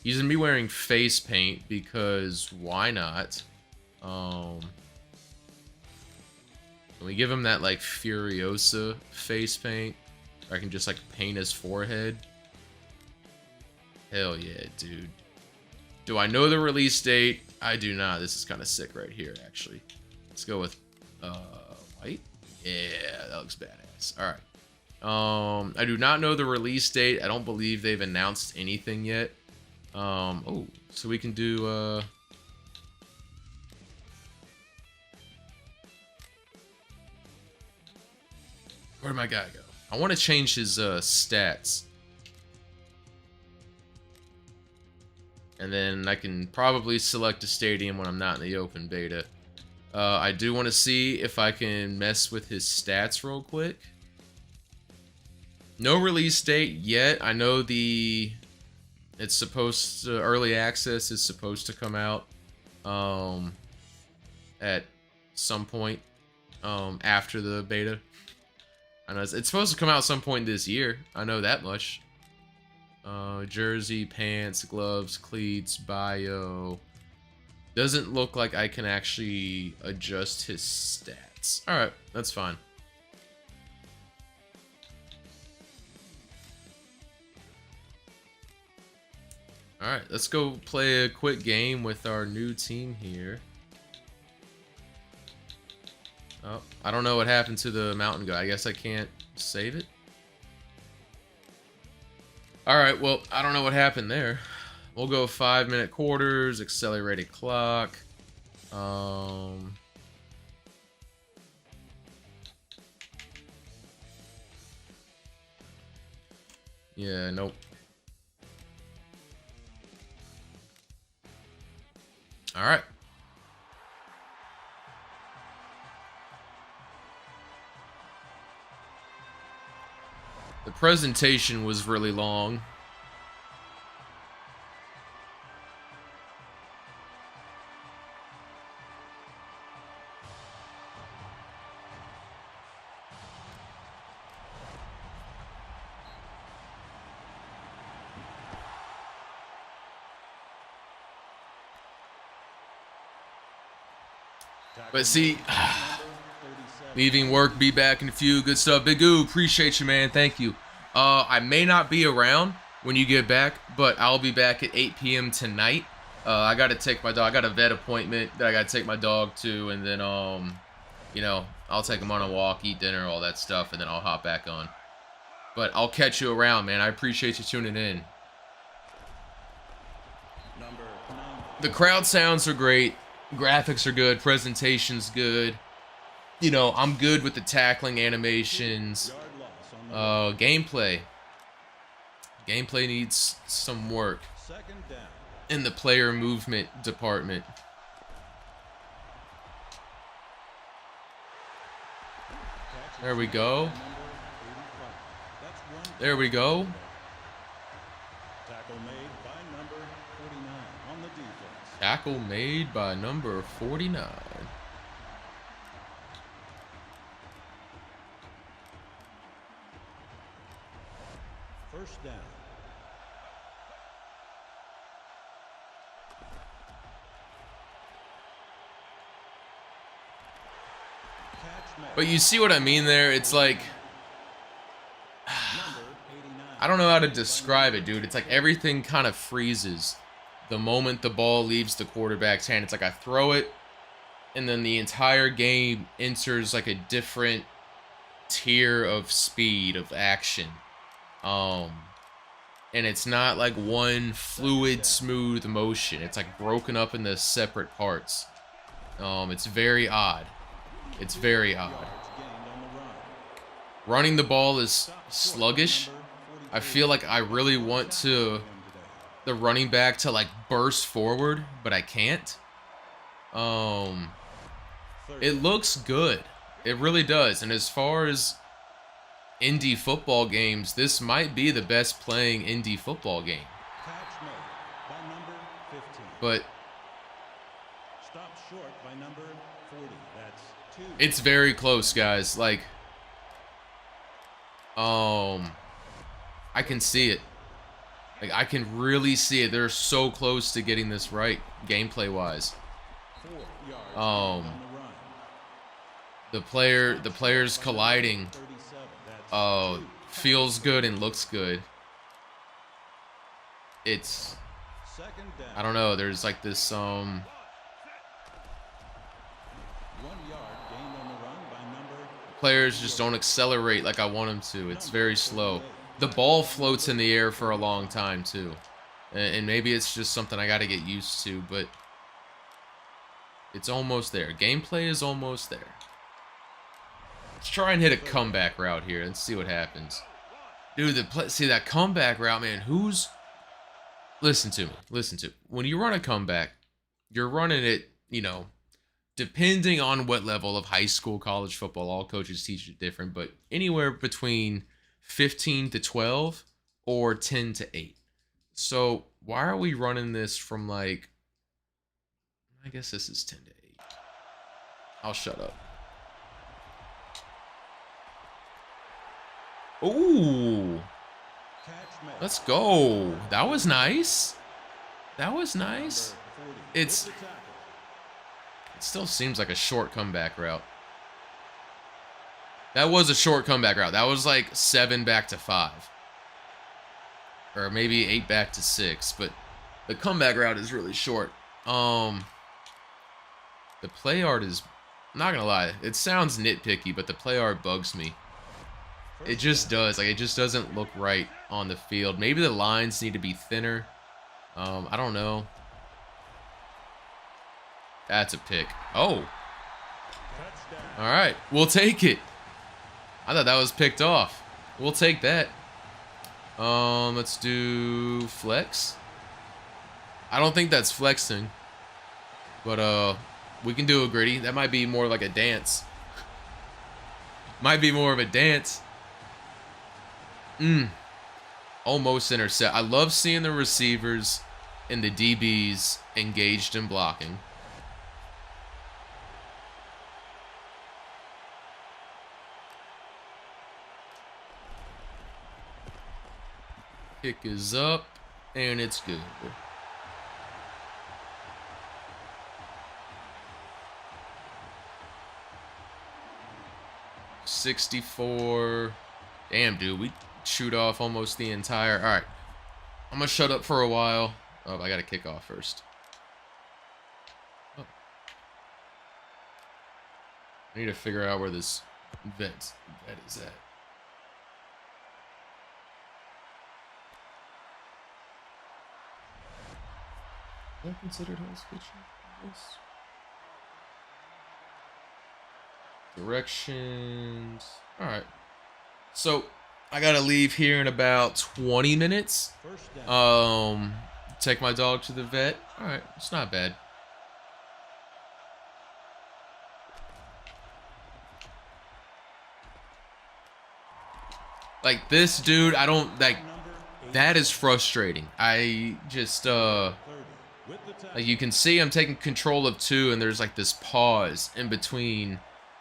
He's gonna be wearing face paint because why not? Can we give him that like Furiosa face paint? Or I can just like paint his forehead. Hell yeah, dude. Do I know the release date? I do not. This is kind of sick right here, actually. Let's go with white. Yeah, that looks badass. All right. I do not know the release date. I don't believe they've announced anything yet. Oh, so we can do where'd my guy go? I want to change his stats. And then I can probably select a stadium when I'm not in the open beta. I do want to see if I can mess with his stats real quick. No release date yet. I know it's supposed to, early access is supposed to come out at some point after the beta. I know it's supposed to come out some point this year. I know that much. Jersey, pants, gloves, cleats, bio. Doesn't look like I can actually adjust his stats. Alright, that's fine. Alright, let's go play a quick game with our new team here. Oh, I don't know what happened to the mountain guy. I guess I can't save it. Alright, well, I don't know what happened there. We'll go 5-minute quarters, accelerated clock. Yeah, nope. Alright. The presentation was really long. But see, leaving work, be back in a few. Good stuff. Big Oo, appreciate you, man. Thank you. I may not be around when you get back, but I'll be back at 8 p.m. tonight. I got to take my dog. I got a vet appointment that I got to take my dog to, and then, you know, I'll take him on a walk, eat dinner, all that stuff, and then I'll hop back on. But I'll catch you around, man. I appreciate you tuning in.
Number 90.
The crowd sounds are great. Graphics are good. Presentation's good. You know, I'm good with the tackling animations.
Yard loss on the
Gameplay. Gameplay needs some work
second down.
in the player movement department. There we go. There we go.
Tackle made by number 49 on the defense.
Tackle made by number 49.
First down. Catch made.
But you see what I mean there? It's like,
Number 89.
I don't know how to describe it, dude. It's like everything kind of freezes the moment the ball leaves the quarterback's hand. It's like I throw it, and then the entire game enters like a different tier of speed, of action. And it's not like one fluid, smooth motion. It's like broken up into separate parts. It's very odd. It's very odd.
Yards gained on the run.
Running the ball is sluggish. I feel like I really want the running back to like burst forward, but I can't. It looks good. It really does. And as far as indie football games, this might be the best playing indie football game.
Catch made by number 15.
But
Stopped short by number 40. That's 2.
it's very close, guys. Like, I can see it. Like, I can really see it. They're so close to getting this right, gameplay-wise.
4 yards on the run.
The players colliding
37. That's 2.
feels good and looks good. It's,
Second down.
I don't know, there's like this
1 yard gained on the run by number.
players just don't accelerate like I want them to. It's very slow. The ball floats in the air for a long time too. And maybe it's just something I got to get used to, but it's almost there. Gameplay is almost there. Let's try and hit a comeback route here and see what happens. Dude, see that comeback route, man, listen to me. Listen to me. When you run a comeback, you're running it, you know, depending on what level of high school, college football, all coaches teach it different, but anywhere between 15 to 12 or 10 to 8. So why are we running this from like, I guess this is 10 to 8. I'll shut up. Ooh,
Catch made.
let's go. That was nice. That was nice.
Number 40
It's,
with the tackle.
it still seems like a short comeback route. That was a short comeback route. That was like 7 back to 5. Or maybe 8 back to 6. But the comeback route is really short. The play art is, I'm not gonna lie, it sounds nitpicky, but the play art bugs me. It just does. Like, it just doesn't look right on the field. Maybe the lines need to be thinner. I don't know. That's a pick. Oh.
Touchdown.
All right. We'll take it. I thought that was picked off. We'll take that. Let's do flex. I don't think that's flexing. But, we can do a gritty. That might be more like a dance. Might be more of a dance. Almost intercept. I love seeing the receivers and the DBs engaged in blocking. Kick is up, and it's good. $64. Damn, dude, we shoot off almost the entire. All right, I'm gonna shut up for a while. Oh, I gotta kick off first. Oh. I need to figure out where this vet is at. Is that considered hell switching? Yes. Directions. All right. So I gotta leave here in about 20 minutes. Take my dog to the vet. All right, it's not bad. Like this dude, I don't like. That is frustrating. I just like you can see I'm taking control of 2, and there's like this pause in between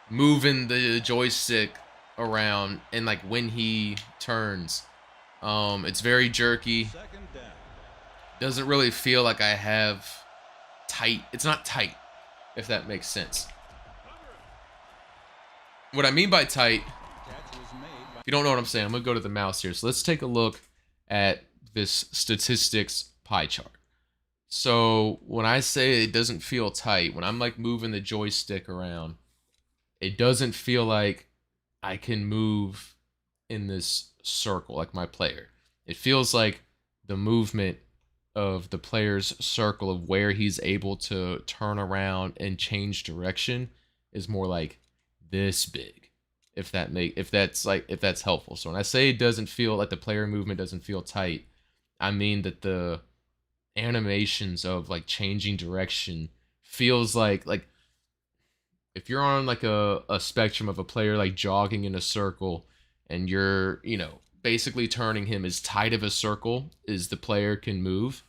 moving the joystick around and like when he turns. It's very jerky. Doesn't really feel like I have tight. It's not tight, if that makes sense. What I mean by tight, if you don't know what I'm saying, I'm gonna go to the mouse here. So let's take a look at this statistics pie chart. So when I say it doesn't feel tight, when I'm like moving the joystick around, it doesn't feel like I can move in this circle like my player. It feels like the movement of the player's circle of where he's able to turn around and change direction is more like this big. If that's helpful. So when I say it doesn't feel like the player movement doesn't feel tight, I mean that the animations of like changing direction feels like if you're on like a spectrum of a player like jogging in a circle and you're, you know, basically turning him as tight of a circle as the player can move,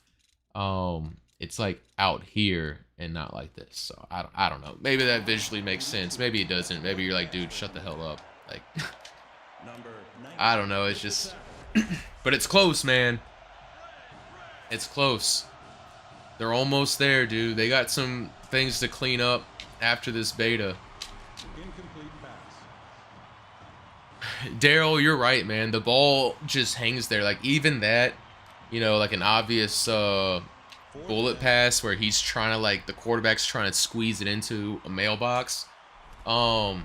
it's like out here and not like this. So I don't know. Maybe that visually makes sense. Maybe it doesn't. Maybe you're like, dude, shut the hell up. Like, I don't know. It's just, but it's close, man. It's close. They're almost there, dude. They got some things to clean up after this beta. Daryl, you're right, man. The ball just hangs there. Like, even that, you know, like an obvious bullet pass where he's trying to, like, the quarterback's trying to squeeze it into a mailbox. The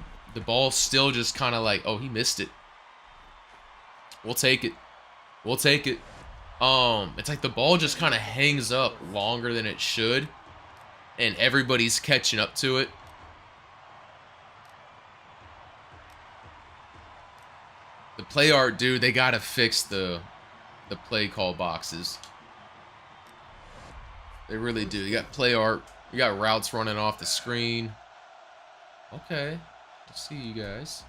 ball still just kind of like, oh, he missed it. We'll take it. We'll take it. It's like the ball just kind of hangs up longer than it should, and everybody's catching up to it. The play art, dude, they gotta fix the play call boxes. They really do. You got play art. You got routes running off the screen. Okay. I see you guys.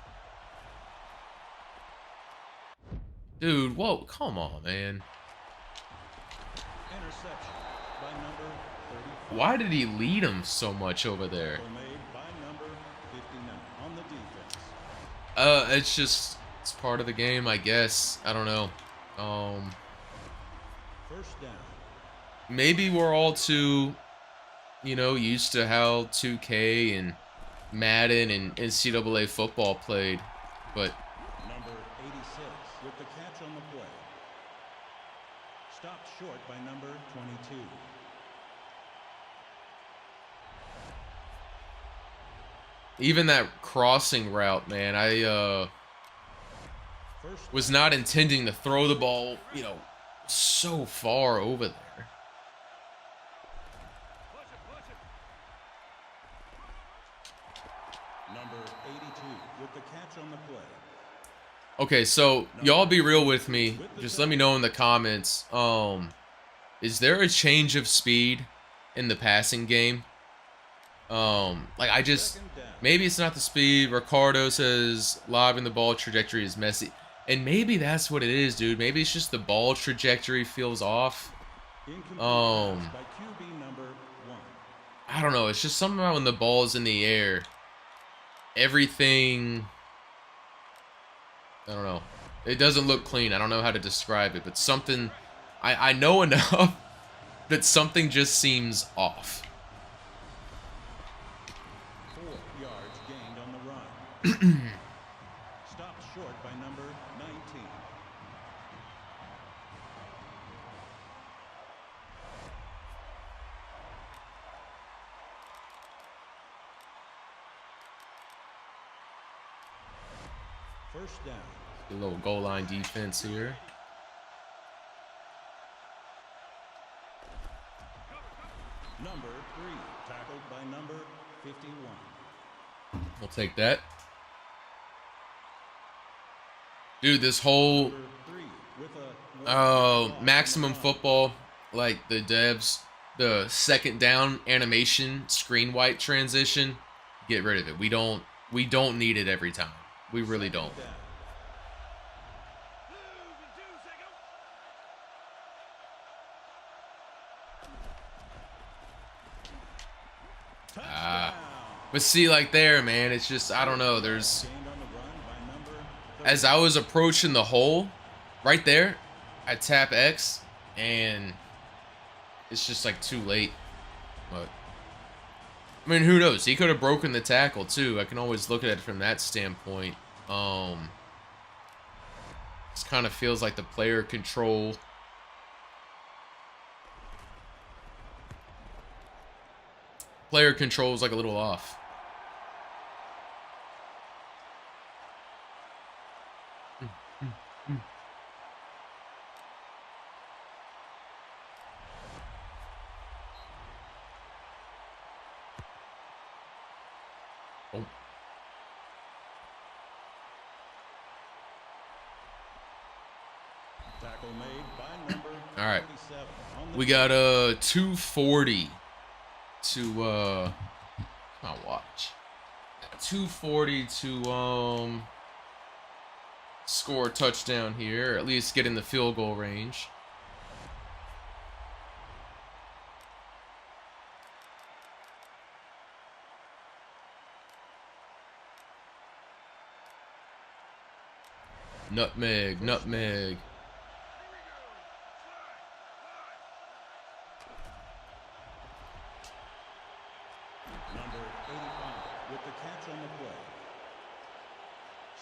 Dude, whoa, come on, man.
Interception by number 34.
Why did he lead him so much over there?
Made by number 59 on the defense.
It's just, it's part of the game, I guess. I don't know.
First down.
Maybe we're all too, you know, used to how 2K and Madden and NCAA football played, but
Number 86 with the catch on the play. Stopped short by number 22.
even that crossing route, man, I was not intending to throw the ball, you know, so far over there.
Number 82 with the catch on the play.
Okay, so y'all be real with me. Just let me know in the comments. Is there a change of speed in the passing game? Like I just, maybe it's not the speed. Ricardo says lobbing the ball trajectory is messy. And maybe that's what it is, dude. Maybe it's just the ball trajectory feels off. I don't know. It's just something about when the ball's in the air. Everything, I don't know. It doesn't look clean. I don't know how to describe it, but something, I know enough that something just seems off.
4 yards gained on the run. Stopped short by number 19. First down.
A little goal line defense here.
Number 3, tackled by number 51.
We'll take that. Dude, this whole
Number 3 with a
Maximum Football, like the devs, the second down animation screen white transition, get rid of it. We don't need it every time. We really don't. But see, like there, man, it's just, I don't know, there's, as I was approaching the hole, right there, I tap X, and it's just like too late. But I mean, who knows? He could have broken the tackle too. I can always look at it from that standpoint. This kind of feels like the player control. Player control is like a little off. Oh.
Tackle made by number
All right.
47 on the
We got 240 to my watch. 240 to score a touchdown here, or at least get in the field goal range. Nutmeg, nutmeg.
number 85 with the catch on the play.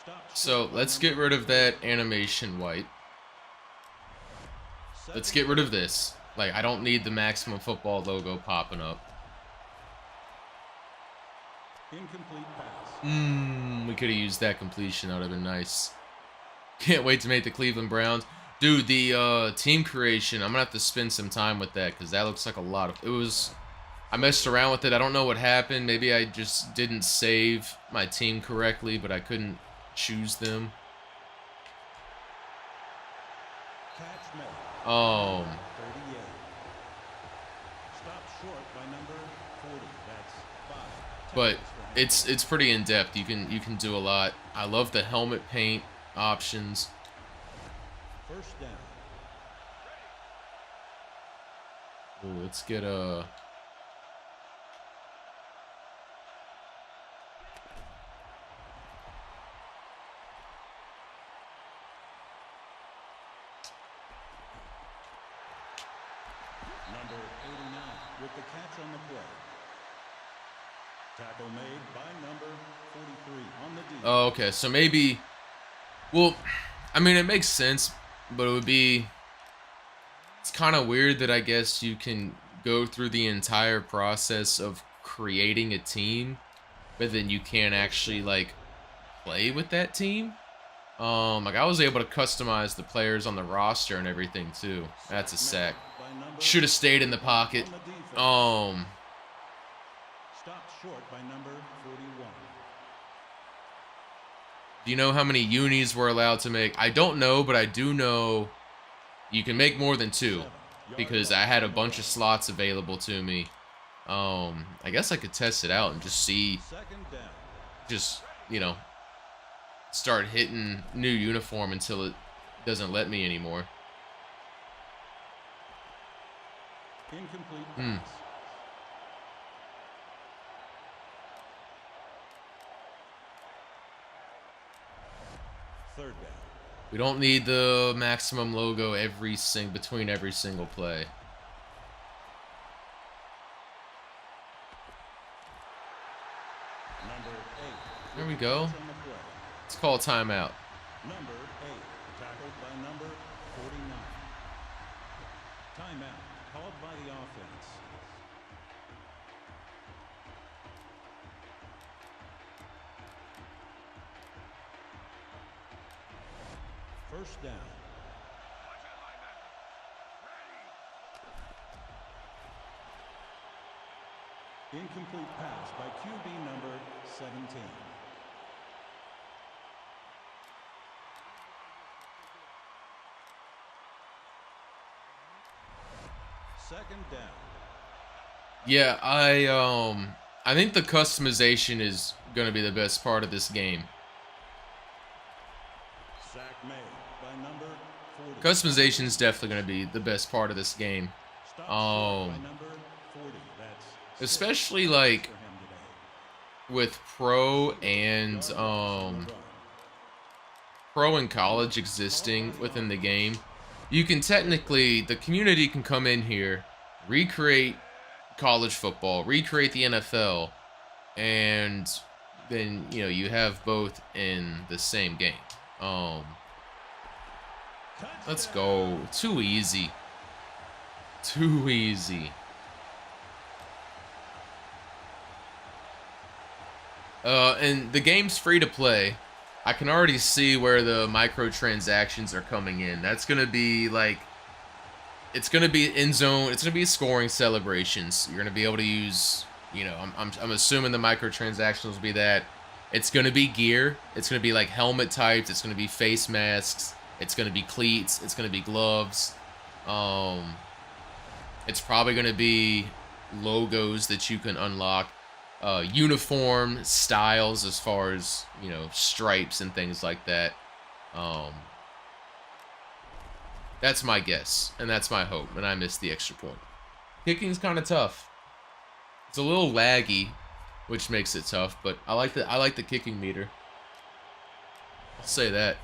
Stop
So
short by
let's get
number
rid of that animation white. Let's get rid of this. Like, I don't need the Maximum Football logo popping up.
incomplete pass.
We could have used that completion. That would have been nice. Can't wait to make the Cleveland Browns. Dude, the team creation, I'm going to have to spend some time with that because that looks like a lot of... It was... I messed around with it. I don't know what happened. Maybe I just didn't save my team correctly, but I couldn't choose them.
Catch made. 38. Stop short by number 40. That's 5.
But
Tackles for him.
it's pretty in depth. You can do a lot. I love the helmet paint options.
First down.
Ooh, let's get a...
Number 89 with the catch on the play. Tackle made by number 43 on the defense.
Oh, okay. So maybe... Well, I mean, it makes sense, but it would be... It's kind of weird that I guess you can go through the entire process of creating a team, but then you can't actually, like, play with that team. Like, I was able to customize the players on the roster and everything, too. That's a sack.
By number
Should have stayed in the pocket.
on the defense. Stopped short by number 41.
Do you know how many unis we're allowed to make? I don't know, but I do know you can make more than 2 because I had a bunch of slots available to me. I guess I could test it out and just see,
Second down.
just, you know, start hitting new uniform until it doesn't let me anymore.
Incomplete pass. Third down.
We don't need the Maximum logo between every single play.
Number 8.
There we go.
Catch on the play.
Let's call a timeout.
Number 8. Tackled by number 49. Timeout called by the offense. First down. Incomplete pass by QB number 17. Second down.
Yeah, I think the customization is gonna be the best part of this game.
Sack made by number 40.
Customization is definitely gonna be the best part of this game.
Stop short by number 40. That's
Especially
six
like
for him today.
with pro and college existing within the game, you can technically, the community can come in here, recreate college football, recreate the NFL, and then, you know, you have both in the same game. Let's go. Too easy. Too easy. And the game's free to play. I can already see where the microtransactions are coming in. That's gonna be like, it's gonna be in zone. It's gonna be scoring celebrations. You're gonna be able to use, you know, I'm assuming the microtransactions will be that. It's gonna be gear. It's gonna be like helmet types. It's gonna be face masks. It's gonna be cleats. It's gonna be gloves. It's probably gonna be logos that you can unlock. Uniform styles as far as, you know, stripes and things like that. That's my guess, and that's my hope, and I missed the extra point. Kicking's kind of tough. It's a little laggy, which makes it tough, but I like the kicking meter. I'll say that.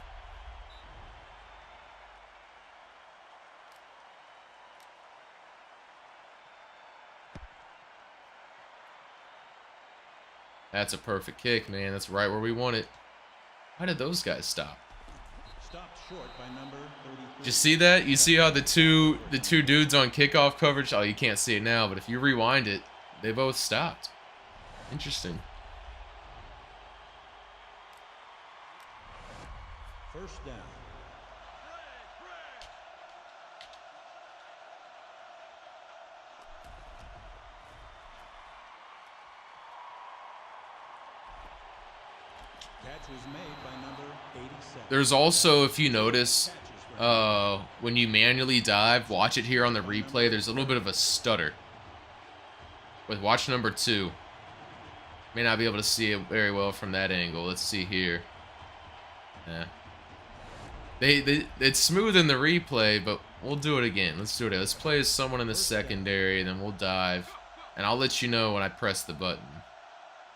That's a perfect kick, man. That's right where we want it. Why did those guys stop?
Stopped short by number 33.
Did you see that? You see how the two dudes on kickoff coverage? Oh, you can't see it now, but if you rewind it, they both stopped. Interesting.
First down. Catch was made by number 87.
There's also, if you notice, when you manually dive, watch it here on the replay, there's a little bit of a stutter. With watch number 2. May not be able to see it very well from that angle. Let's see here. Yeah. It's smooth in the replay, but we'll do it again. Let's do it. Let's play as someone in the secondary, then we'll dive. And I'll let you know when I press the button.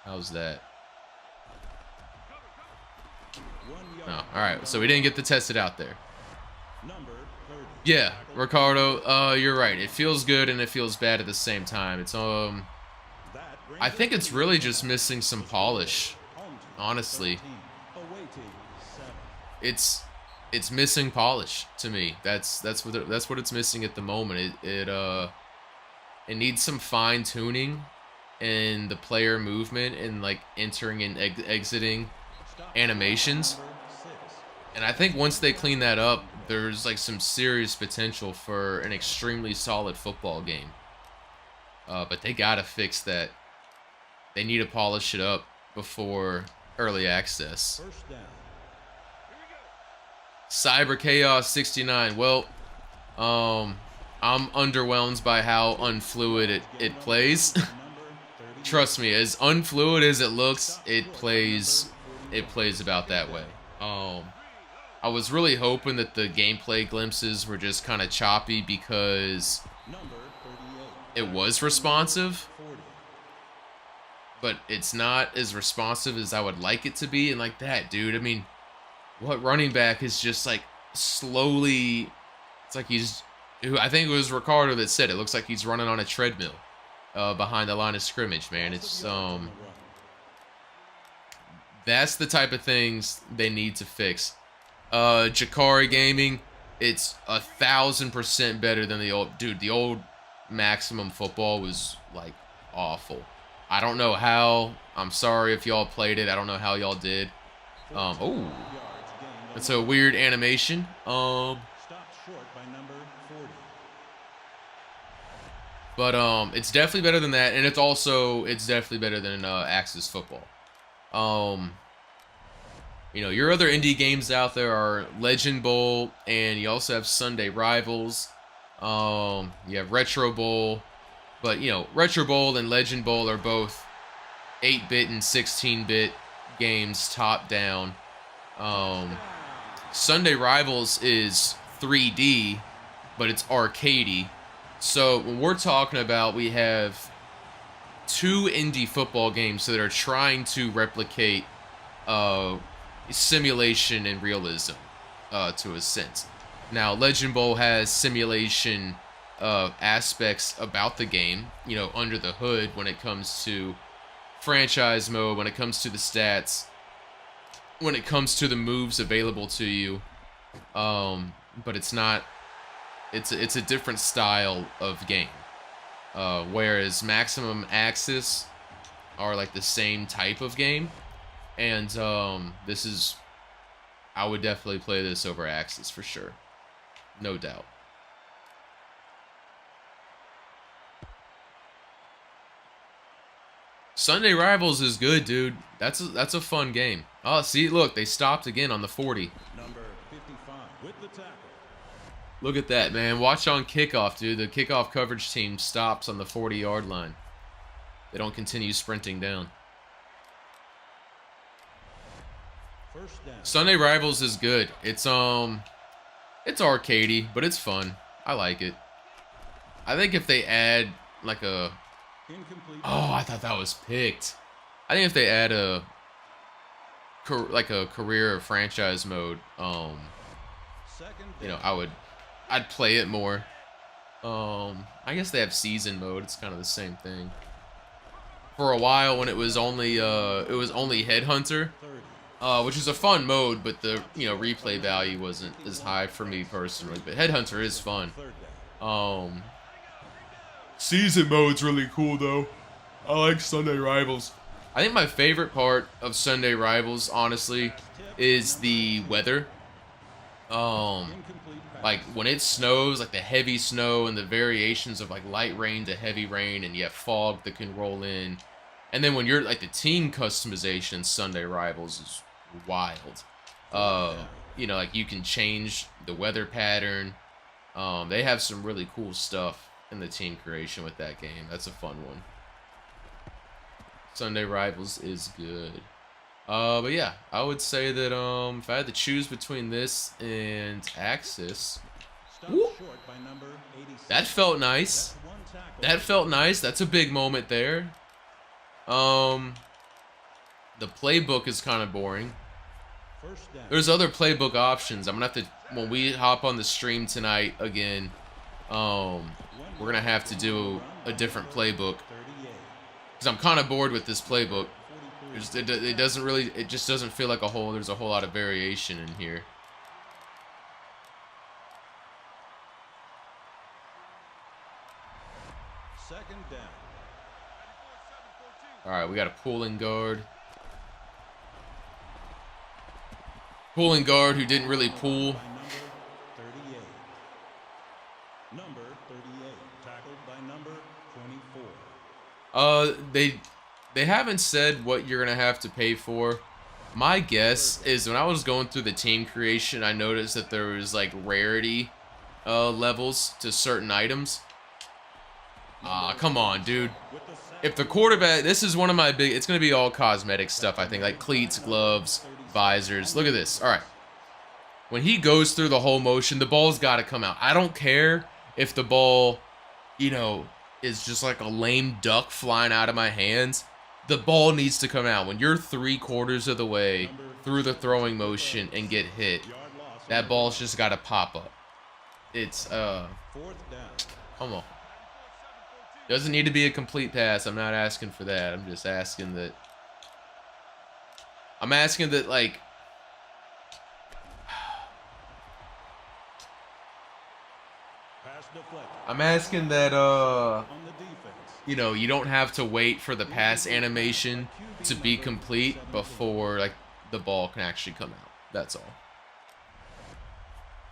How's that? Oh, alright, so we didn't get to test it out there.
Number 30.
Yeah, Ricardo, you're right. It feels good and it feels bad at the same time. It's I think it's really just missing some polish. Honestly. It's missing polish to me. That's what it's missing at the moment. It needs some fine tuning in the player movement and like entering and exiting animations. And I think once they clean that up, there's like some serious potential for an extremely solid football game. But they gotta fix that. They need to polish it up before early access.
First down.
Cyber Chaos 69. Well, I'm underwhelmed by how unfluid it plays. Trust me, as unfluid as it looks, it plays about that way. I was really hoping that the gameplay glimpses were just kind of choppy because it was responsive, but it's not as responsive as I would like it to be. And like that, dude, I mean, what running back is just like slowly, it's like I think it was Ricardo that said it looks like he's running on a treadmill behind the line of scrimmage, man. It's that's the type of things they need to fix. Jakari Gaming, it's 1000% better than the old, dude. The old Maximum football was like awful. I don't know how. I'm sorry if y'all played it. I don't know how y'all did. Oh, it's a weird animation.
Stopped short by number 40.
But it's definitely better than that, and it's definitely better than Axis Football. You know, your other indie games out there are Legend Bowl, and you also have Sunday Rivals. You have Retro Bowl, but you know, Retro Bowl and Legend Bowl are both 8-bit and 16-bit games, top down. Sunday Rivals is 3D, but it's arcadey. So when we're talking about, we have 2 indie football games that are trying to replicate simulation and realism to a sense. Now, Legend Bowl has simulation aspects about the game, you know, under the hood when it comes to franchise mode, when it comes to the stats, when it comes to the moves available to you. But it's not, it's a different style of game. Whereas Maximum Axis are like the same type of game. And this is, I would definitely play this over Axis for sure. No doubt. Sunday Rivals is good, dude. That's a fun game. Oh, see, look, they stopped again on the 40.
Number 55 with the tackle.
Look at that, man. Watch on kickoff, dude. The kickoff coverage team stops on the 40-yard line. They don't continue sprinting down.
First down.
Sunday Rivals is good. It's arcadey, but it's fun. I like it. I think if they add like a
Incomplete.
Oh, I thought that was picked. I think if they add a career or franchise mode,
Second
you know,
down.
I'd play it more. I guess they have season mode. It's kind of the same thing. For a while, when it was only Headhunter,
30.
which is a fun mode, but the replay value wasn't as high for me personally. But Headhunter is fun.
Third down.
Season mode's really cool though. I like Sunday Rivals. I think my favorite part of Sunday Rivals, honestly, is the weather.
Incomplete pass.
Like when it snows, like the heavy snow and the variations of like light rain to heavy rain, and you have fog that can roll in. And then when you're like the team customization in Sunday Rivals is wild. You know, like you can change the weather pattern. They have some really cool stuff in the team creation with that game. That's a fun one. Sunday Rivals is good. But yeah, I would say that if I had to choose between this and Axis,
Stopped
whoop,
short by number 86.
that felt nice.
That's one tackle.
That felt nice. That's a big moment there. The playbook is kind of boring.
First down.
There's other playbook options. I'm gonna have to, when we hop on the stream tonight again, we're gonna have to do a different playbook
38.
because I'm kind of bored with this playbook. It doesn't really, it just doesn't feel like there's a whole lot of variation in here.
Second down.
All right, we got a pulling guard. Pulling guard who didn't really pull.
By number 38. Tackled by number 24.
They haven't said what you're gonna have to pay for. My guess is when I was going through the team creation, I noticed that there was like rarity levels to certain items. Come on, dude.
With the sack.
If the quarterback, this is one of my big, it's gonna be all cosmetic stuff, I think, like cleats, gloves, visors. Look at this. All right. When he goes through the whole motion, the ball's got to come out. I don't care if the ball, is just like a lame duck flying out of my hands. The ball needs to come out. When you're 3/4 of the way through the throwing motion and get hit,
Yard loss.
that ball's just got to pop up. It's,
Fourth down.
come on. Doesn't need to be a complete pass. I'm not asking for that. I'm just asking that. I'm asking that, like,
Pass deflected.
I'm asking that,
On the defense.
you don't have to wait for the pass animation to be complete before, like, the ball can actually come out. That's all.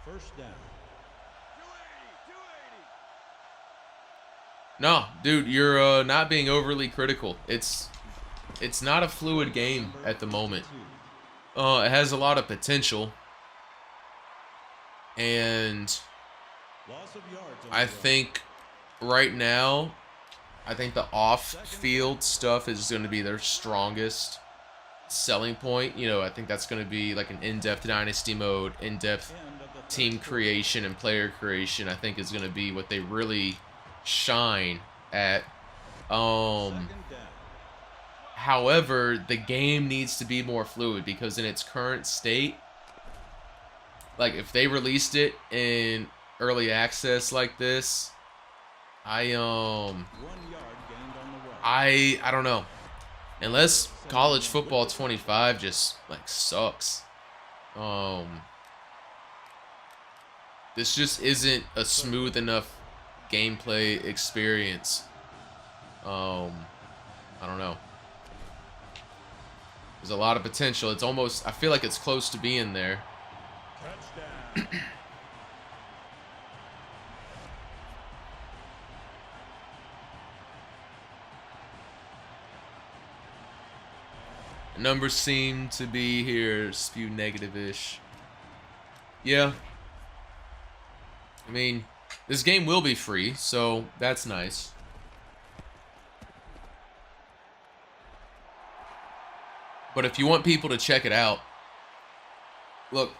First down.
No, dude, you're not being overly critical. It's not a fluid game at the moment. It has a lot of potential, and I think right now, I think the off-field stuff is going to be their strongest selling point. You know, I think that's going to be like an in-depth dynasty mode, in-depth team creation and player creation. I think is going to be what they really shine at. However, the game needs to be more fluid because in its current state, like if they released it in early access like this, I don't know. Unless college football 25 just like sucks. This just isn't a smooth enough gameplay experience. I don't know. There's a lot of potential. It's almost, I feel like it's close to being there. Numbers seem to be here, spew negative-ish. Yeah. I mean, this game will be free, so that's nice. But if you want people to check it out, look,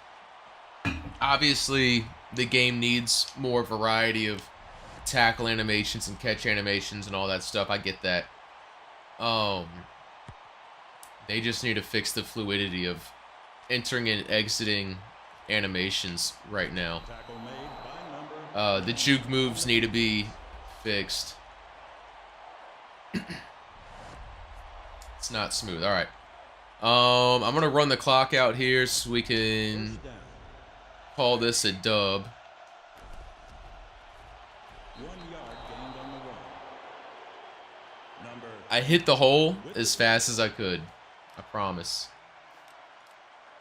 obviously the game needs more variety of tackle animations and catch animations and all that stuff. I get that. They just need to fix the fluidity of entering and exiting animations right now. The juke moves need to be fixed. It's not smooth. All right. I'm gonna run the clock out here so we can call this a dub.
1 yard gained on the run.
I hit the hole as fast as I could. I promise.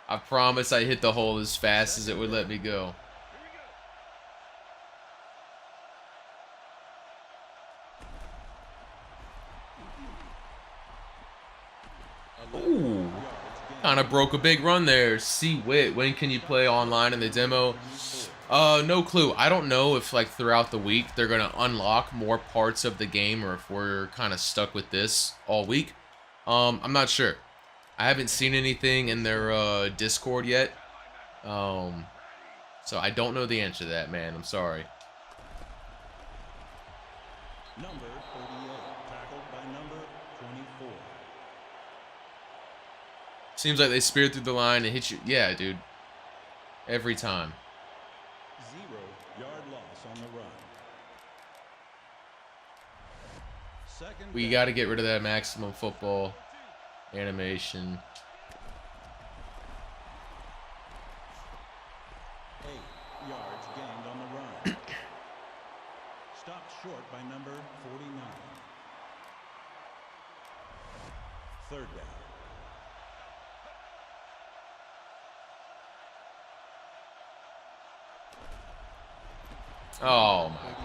I promise I hit the hole as fast as it would let me go. Ooh. Kind of broke a big run there. See Wit, when can you play online in the demo? No clue. I don't know if like throughout the week they're going to unlock more parts of the game or if we're kind of stuck with this all week. I'm not sure. I haven't seen anything in their Discord yet. So I don't know the answer to that, man. I'm sorry.
Number 38, tackled by number 24.
Seems like they speared through the line and hit you. Yeah, dude. Every time.
0 yard loss on the run. Second
We
down.
got to get rid of that maximum football animation.
8 yards gained on the run. Stopped short by number 49. Third down.
Oh my god.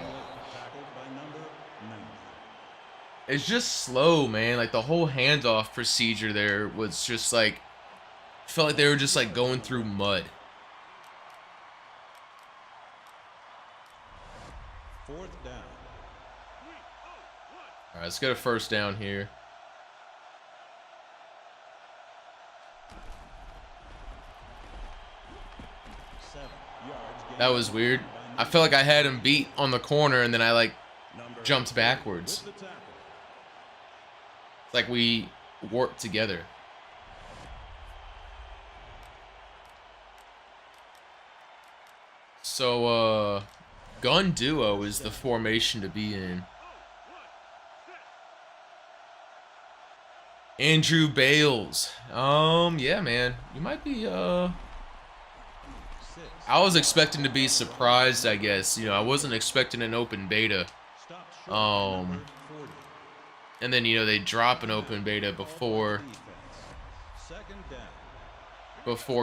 Tackled by number 90.
It's just slow, man. Like the whole handoff procedure there was just like, felt like they were just like going through mud.
Fourth down.
All right, let's get a first down here.
7 yards gained
That was weird. I felt like I had him beat on the corner and then I like
Number
jumped backwards.
with the tackle.
It's like we warped together. So, gun duo is the formation to be in. Andrew Bales. Yeah, man. You might be,
6.
I was expecting to be surprised, I guess. You know, I wasn't expecting an open beta.
Stopped short by number 40.
And then, you know, they drop an open beta before
Defense. Second down.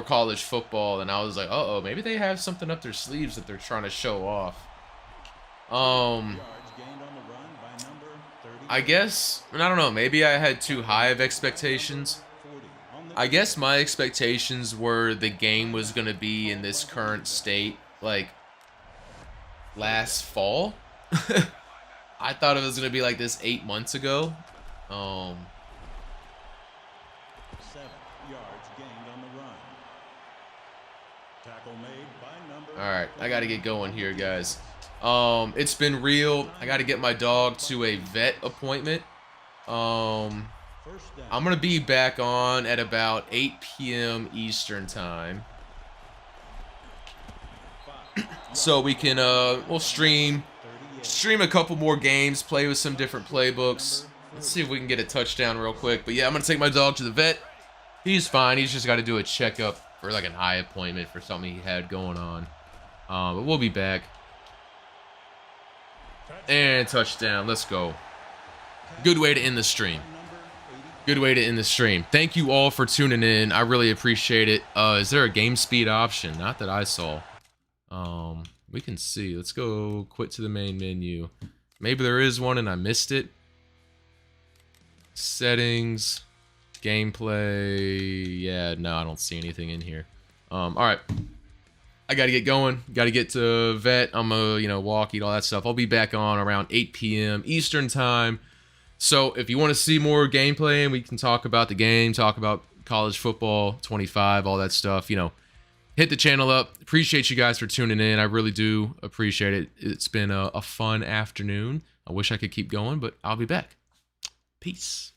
college football, and I was like, uh-oh, maybe they have something up their sleeves that they're trying to show off.
Yards gained on the run by
I guess, and I don't know, maybe I had too high of expectations. I guess my expectations were the game was going to be in this current state, like, last fall. I thought it was going to be like this 8 months ago.
7 yards gained on the run. Tackle made by number.
All right, I got to get going here, guys. It's been real. I got to get my dog to a vet appointment.
First down.
I'm going to be back on at about 8 p.m. Eastern time. So we can, we'll stream a couple more games, play with some different playbooks. Let's see if we can get a touchdown real quick. But yeah, I'm going to take my dog to the vet. He's fine. He's just got to do a checkup for like an eye appointment for something he had going on. But we'll be back. And touchdown. Let's go. Good way to end the stream. Good way to end the stream. Thank you all for tuning in. I really appreciate it. Is there a game speed option? Not that I saw. We can see. Let's go quit to the main menu. Maybe there is one and I missed it. Settings. Gameplay. Yeah, no, I don't see anything in here. All right. I got to get going. Got to get to vet. I'm going to, walk, eat, all that stuff. I'll be back on around 8 p.m. Eastern time. So if you want to see more gameplay and we can talk about the game, talk about college football 25, all that stuff, hit the channel up. Appreciate you guys for tuning in. I really do appreciate it. It's been a fun afternoon. I wish I could keep going, but I'll be back. Peace.